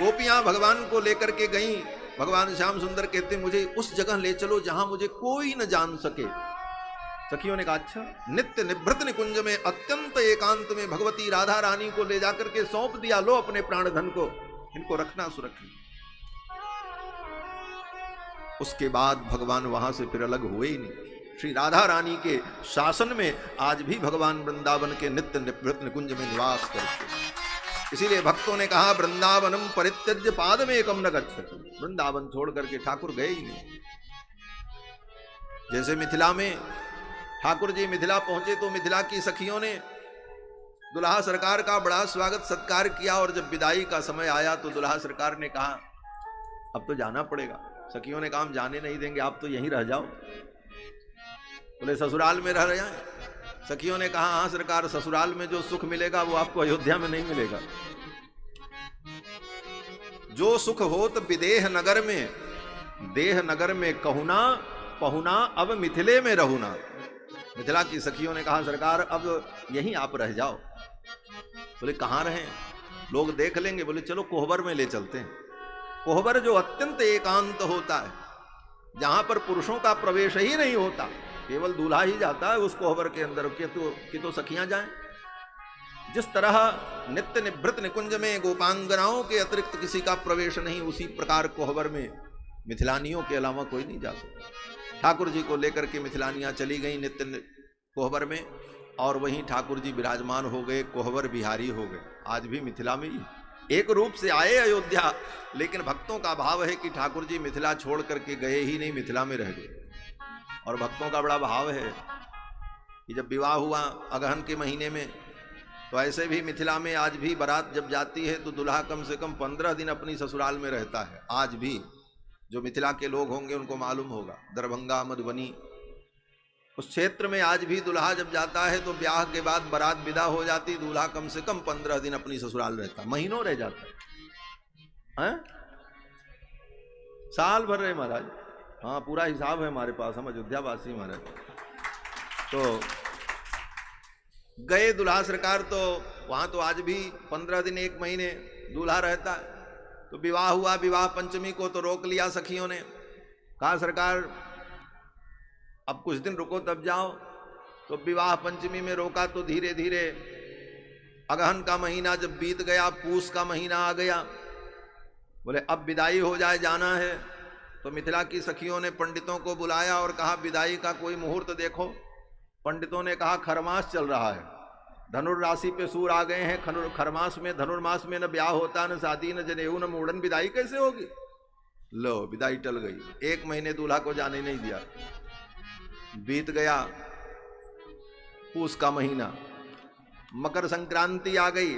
गोपियां भगवान को लेकर के गईं। भगवान श्याम सुंदर कहते, मुझे उस जगह ले चलो जहां मुझे कोई न जान सके। सखियों ने कहा, अच्छा। नित्य निभृत निकुंज में अत्यंत एकांत में भगवती राधा रानी को ले जाकर के सौंप दिया, लो अपने प्राण धन को, इनको रखना सुरक्षित। उसके बाद भगवान वहां से फिर अलग हुए ही नहीं। श्री राधा रानी के शासन में आज भी भगवान वृंदावन के नित्य निभृत निकुंज में निवास करते। इसीलिए भक्तों ने कहा, वृंदावनम परित्यज्य पादम एकम न गच्छति। वृंदावन छोड़ करके ठाकुर गए ही नहीं। जैसे मिथिला में ठाकुर जी मिथिला पहुंचे तो मिथिला की सखियों ने दुल्हा सरकार का बड़ा स्वागत सत्कार किया, और जब विदाई का समय आया तो दुल्हा सरकार ने कहा अब तो जाना पड़ेगा। सखियों ने कहा हम जाने नहीं देंगे, आप तो यहीं रह जाओ। बोले ससुराल में रह जाएं। सखियों ने कहा हाँ सरकार, ससुराल में जो सुख मिलेगा वो आपको अयोध्या में नहीं मिलेगा। जो सुख होत विदेह नगर में, देह नगर में कहुना पहुना, अब मिथिले में रहुना। मिथिला की सखियों ने कहा सरकार अब यहीं आप रह जाओ। बोले कहाँ रहें, लोग देख लेंगे। बोले चलो कोहबर में ले चलते हैं। कोहबर जो अत्यंत एकांत होता है, जहां पर पुरुषों का प्रवेश ही नहीं होता, केवल दूल्हा ही जाता है उस कोहबर के अंदर, कि तो सखियां जाएं। जिस तरह नित्य निभृत निकुंज में गोपांगनाओं के अतिरिक्त किसी का प्रवेश नहीं, उसी प्रकार कोहबर में मिथिलानियों के अलावा कोई नहीं जा सकता। ठाकुर जी को लेकर के मिथिलानियां चली गई नित्य कोहबर में, और वहीं ठाकुर जी विराजमान हो गए, कोहबर बिहारी हो गए। आज भी मिथिला में ही एक रूप से आए अयोध्या, लेकिन भक्तों का भाव है कि ठाकुर जी मिथिला छोड़ करके गए ही नहीं, मिथिला में रह गए। और भक्तों का बड़ा भाव है कि जब विवाह हुआ अगहन के महीने में, तो ऐसे भी मिथिला में आज भी बारात जब जाती है तो दूल्हा कम से कम 15 दिन अपनी ससुराल में रहता है। आज भी जो मिथिला के लोग होंगे उनको मालूम होगा, दरभंगा मधुबनी उस क्षेत्र में आज भी दूल्हा जब जाता है तो ब्याह के बाद बारात विदा हो जाती, दूल्हा कम से कम 15 दिन अपनी ससुराल रहता, महीनों रह जाता है। साल भर रहे महाराज। हाँ पूरा हिसाब है हमारे पास, हम अयोध्या वासी महाराज। तो गए दूल्हा सरकार, तो वहां तो आज भी 15 दिन 1 महीने दूल्हा रहता है। तो विवाह हुआ, विवाह पंचमी को तो रोक लिया सखियों ने, कहा सरकार अब कुछ दिन रुको तब जाओ। तो विवाह पंचमी में रोका, तो धीरे धीरे अगहन का महीना जब बीत गया, पूस का महीना आ गया, बोले अब विदाई हो जाए, जाना है। तो मिथिला की सखियों ने पंडितों को बुलाया और कहा विदाई का कोई मुहूर्त देखो। पंडितों ने कहा खरमास चल रहा है, धनुर्राशि पे सूर आ गए हैं, खरमास में धनुर्मास में न ब्याह होता, न शादी, न जनेऊ, न मूड़न, विदाई कैसे होगी। लो विदाई टल गई, 1 महीने दूल्हा को जाने नहीं दिया। बीत गया पूस का महीना, मकर संक्रांति आ गई,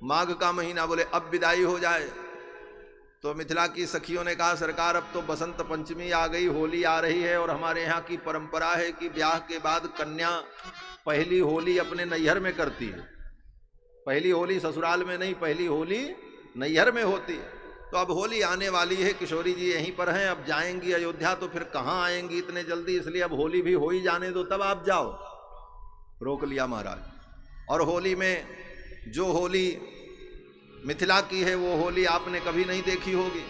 माघ का महीना, बोले अब विदाई हो जाए। तो मिथिला की सखियों ने कहा सरकार अब तो बसंत पंचमी आ गई, होली आ रही है, और हमारे यहाँ की परंपरा है कि ब्याह के बाद कन्या पहली होली अपने नैहर में करती है। पहली होली ससुराल में नहीं, पहली होली नैहर में होती है। तो अब होली आने वाली है, किशोरी जी यहीं पर हैं, अब जाएंगी अयोध्या तो फिर कहाँ आएंगी इतने जल्दी, इसलिए अब होली भी हो ही जाने दो, तब आप जाओ। रोक लिया महाराज। और होली में जो होली मिथिला की है वो होली आपने कभी नहीं देखी होगी,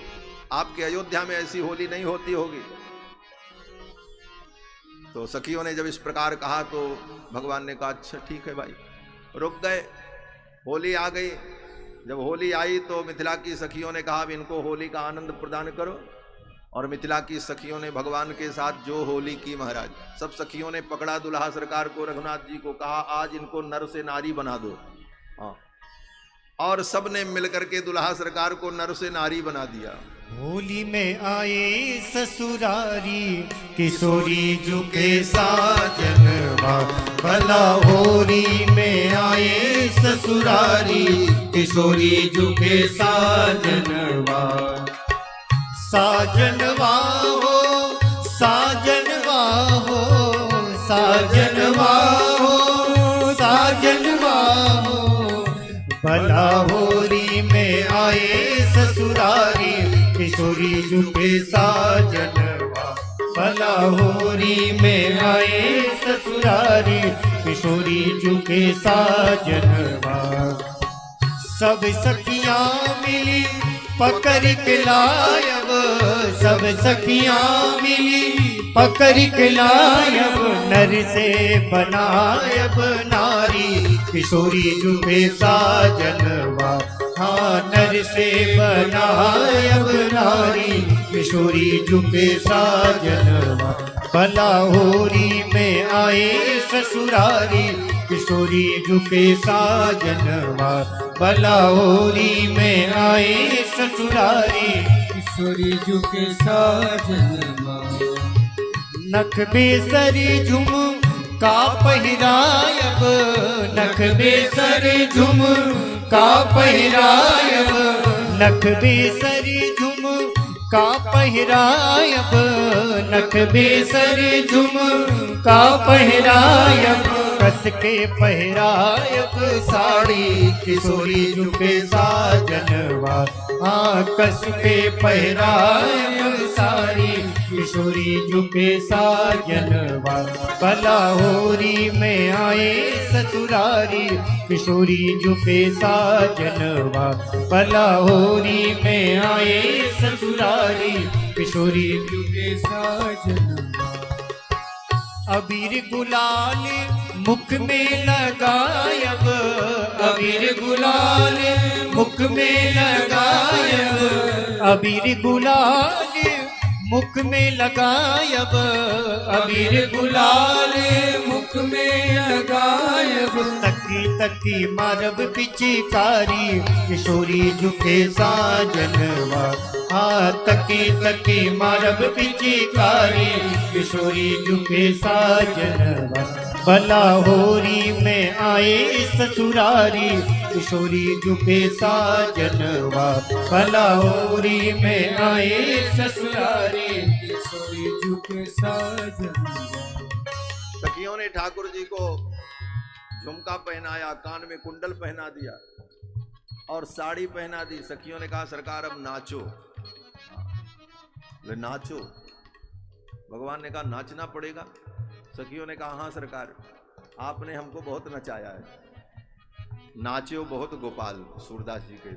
आपके अयोध्या में ऐसी होली नहीं होती होगी। तो सखियों ने जब इस प्रकार कहा तो भगवान ने कहा अच्छा ठीक है भाई, रुक गए। होली आ गई, जब होली आई तो मिथिला की सखियों ने कहा अब इनको होली का आनंद प्रदान करो। और मिथिला की सखियों ने भगवान के साथ जो होली की महाराज, सब सखियों ने पकड़ा दुल्हा सरकार को, रघुनाथ जी को, कहा आज इनको नर से नारी बना दो। हाँ, और सब ने मिलकर के दुल्हा सरकार को नर से नारी बना दिया। होली में आए ससुरारी, किशोरी झुके साजनवा, भला होली में आए ससुरारी, किशोरी झुके साजनवा। साजनवा हो, साजनवा हो, साजनवा हो, साजनवा हो, भला होली में आए ससुरारी, किशोरी झुके साजनवा, भला होली में आए ससुरारी, किशोरी झुके साजनवा। सब सखियां मिली पकड़ के लायब, सब सखियां मिली पकड़ के लायब, नर से बनायब नारी, किशोरी झुके साजनवा। हाँ नर से बनायब नारी, किशोरी झुके साजनवा। भला होली में आए ससुरारी, किशोरी झुके साजनवा। भला होली में आए ससुरारी, किशोरी झुके साजनवा। नख बेसरी झुम का पहिरायब, नख बेसरी झुम का पहिरायब, नख बेसरी झुम का पहिरायब, नख बेसर झुमका पहिरायब, कस के पहिरायब साड़ी किशोरी झुके साजनवा। हाँ कस के पहिरायब साड़ी किशोरी झुके साजनवा। पलाहोरी में आए ससुरारी किशोरी झुके साजनवा। पलाहोरी में आए ससुरारी किशोरी झुके साजनवा। अबीर गुलाल मुख में लगायब, अबीर गुलाल मुख में लगायब, अबीर गुलाल मुख में लगायब, अबीर गुलाल मुख में लगायब। तकी तकी मारब पिचकारी किशोरी झुके साजनवा। हाँ तकी तकी मारब पिचकारी किशोरी झुके साजनवा। पलाहोरी में आए ससुरारी किशोरी झुके साजनवा। पलाहोरी में आए ससुरारी किशोरी झुके साजनवा। सखियों ने ठाकुर जी को झुमका पहनाया, कान में कुंडल पहना दिया और साड़ी पहना दी। सखियों ने कहा सरकार अब नाचो। बोले नाचो? भगवान ने कहा नाचना पड़ेगा। सखियों ने कहा हाँ सरकार, आपने हमको बहुत नचाया है, नाचो बहुत गोपाल सूरदास जी के,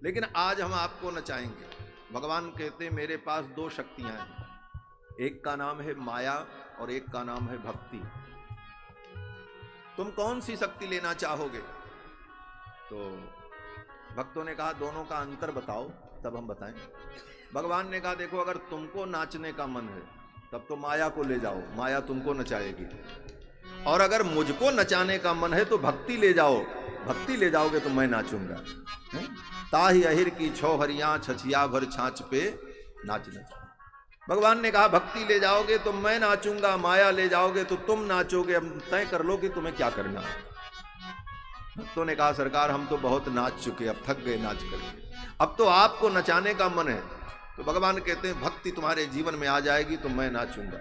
लेकिन आज हम आपको नचाएंगे। भगवान कहते मेरे पास दो शक्तियां हैं, एक का नाम है माया और एक का नाम है भक्ति। तुम कौन सी शक्ति लेना चाहोगे? तो भक्तों ने कहा दोनों का अंतर बताओ तब हम बताएं। भगवान ने कहा देखो अगर तुमको नाचने का मन है तब तो माया को ले जाओ, माया तुमको नचाएगी। और अगर मुझको नचाने का मन है तो भक्ति ले जाओ, भक्ति ले जाओगे तो मैं नाचूंगा। ताही अहिर की छो हरिया छछिया भर छाछ पे नाच नचा। भगवान ने कहा भक्ति ले जाओगे तो मैं नाचूंगा, माया ले जाओगे तो तुम नाचोगे। अब तय कर लो कि तुम्हें क्या करना है। भक्तों ने कहा सरकार हम तो बहुत नाच चुके, अब थक गए नाच करके, अब तो आपको नचाने का मन है। तो भगवान कहते हैं भक्ति तुम्हारे जीवन में आ जाएगी तो मैं नाचूंगा।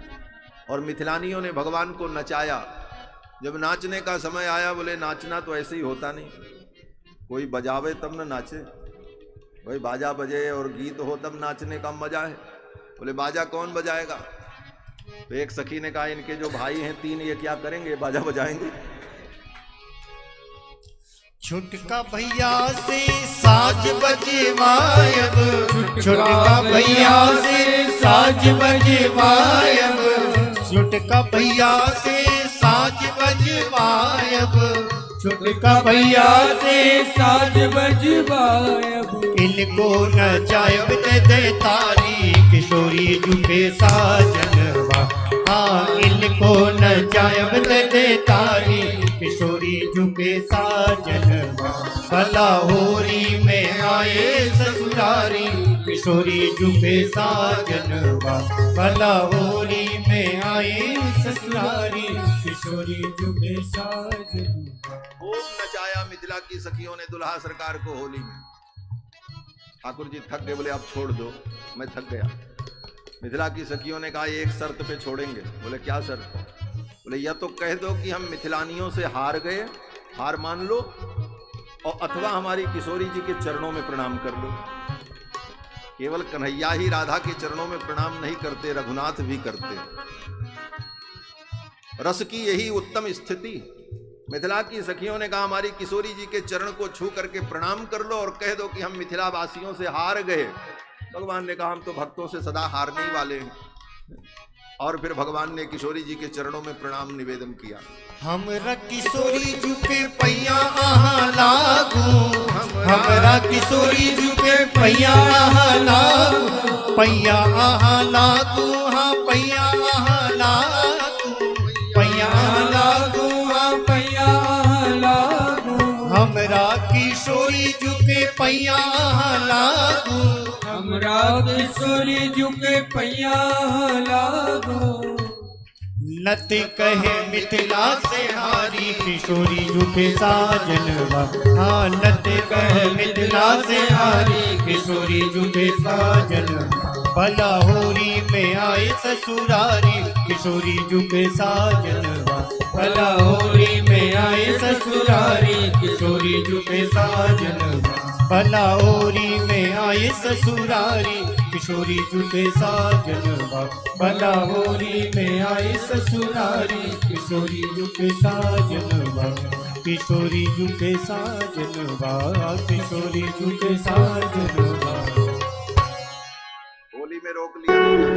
और मिथिलानियों ने भगवान को नचाया। जब नाचने का समय आया बोले नाचना तो ऐसे ही होता नहीं, कोई बजावे तब न नाचे। भाई बाजा बजे और गीत हो तब नाचने का मजा है। बोले बाजा कौन बजाएगा? तो एक सखी ने कहा इनके जो भाई हैं तीन, ये क्या करेंगे, बाजा बजाएंगे। छुटका भैया से साज बजवायब, छुटका भैया से साज बजवायब, छुटका भैया से साज बजवायब, छुटका भैया से साज बजवायब। इनको नचायब दे तारी किशोरी झुके साजनवा। हाँ इनको नचायब दे तारी किशोरी झुके साजनवा। पलाहोरी में आए ससुरारी किशोरी झुके साजनवा। पलाहोरी में आए ससुरारी किशोरी झुके साजनवा। खूब नचाया मिथिला की सखियों ने दुल्हा सरकार को होली में। ठाकुर जी थक गए, बोले अब छोड़ दो, मैं थक गया। मिथिला की सखियों ने कहा एक शर्त पे छोड़ेंगे। बोले क्या शर्त? बोले या तो कह दो कि हम मिथिलानियों से हार गए, हार मान लो, और अथवा हमारी किशोरी जी के चरणों में प्रणाम कर लो। केवल कन्हैया ही राधा के चरणों में प्रणाम नहीं करते, रघुनाथ भी करते। रस की यही उत्तम स्थिति। मिथिला की सखियों ने कहा हमारी किशोरी जी के चरण को छू करके प्रणाम कर लो और कह दो कि हम मिथिला वासियों से हार गए। भगवान ने कहा हम तो भक्तों से सदा हारने ही वाले हैं। और फिर भगवान ने किशोरी जी के चरणों में प्रणाम निवेदन किया। हमरा किशोरी झुके पैया आहा लागू, हमरा किशोरी झुके पैया आहा लागू, पैया आहा लागू, हाँ पैया आहा लागू, पैया आहा लागू, हाँ पैया आहा लागू। हमरा किशोरी झुके पैया आहा लागू, हमरा किशोरी झुके पैया लागू। नत कहे मिथिला से हारी किशोरी झुके साजनवा। हाँ नत कहे मिथिला से हारी किशोरी झुके साजनवा। भला होरी में आए ससुरारी किशोरी झुके साजनवा। भला होरी में आए ससुरारी किशोरी झुके साजनवा। भला होरी में आए ससुरारी किशोरी झुके साजनवा। भला होरी में आए ससुरारी किशोरी झुके साजनवा। किशोरी झुके साजनवा। किशोरी झुके साजनवा। होली में रोक लिया।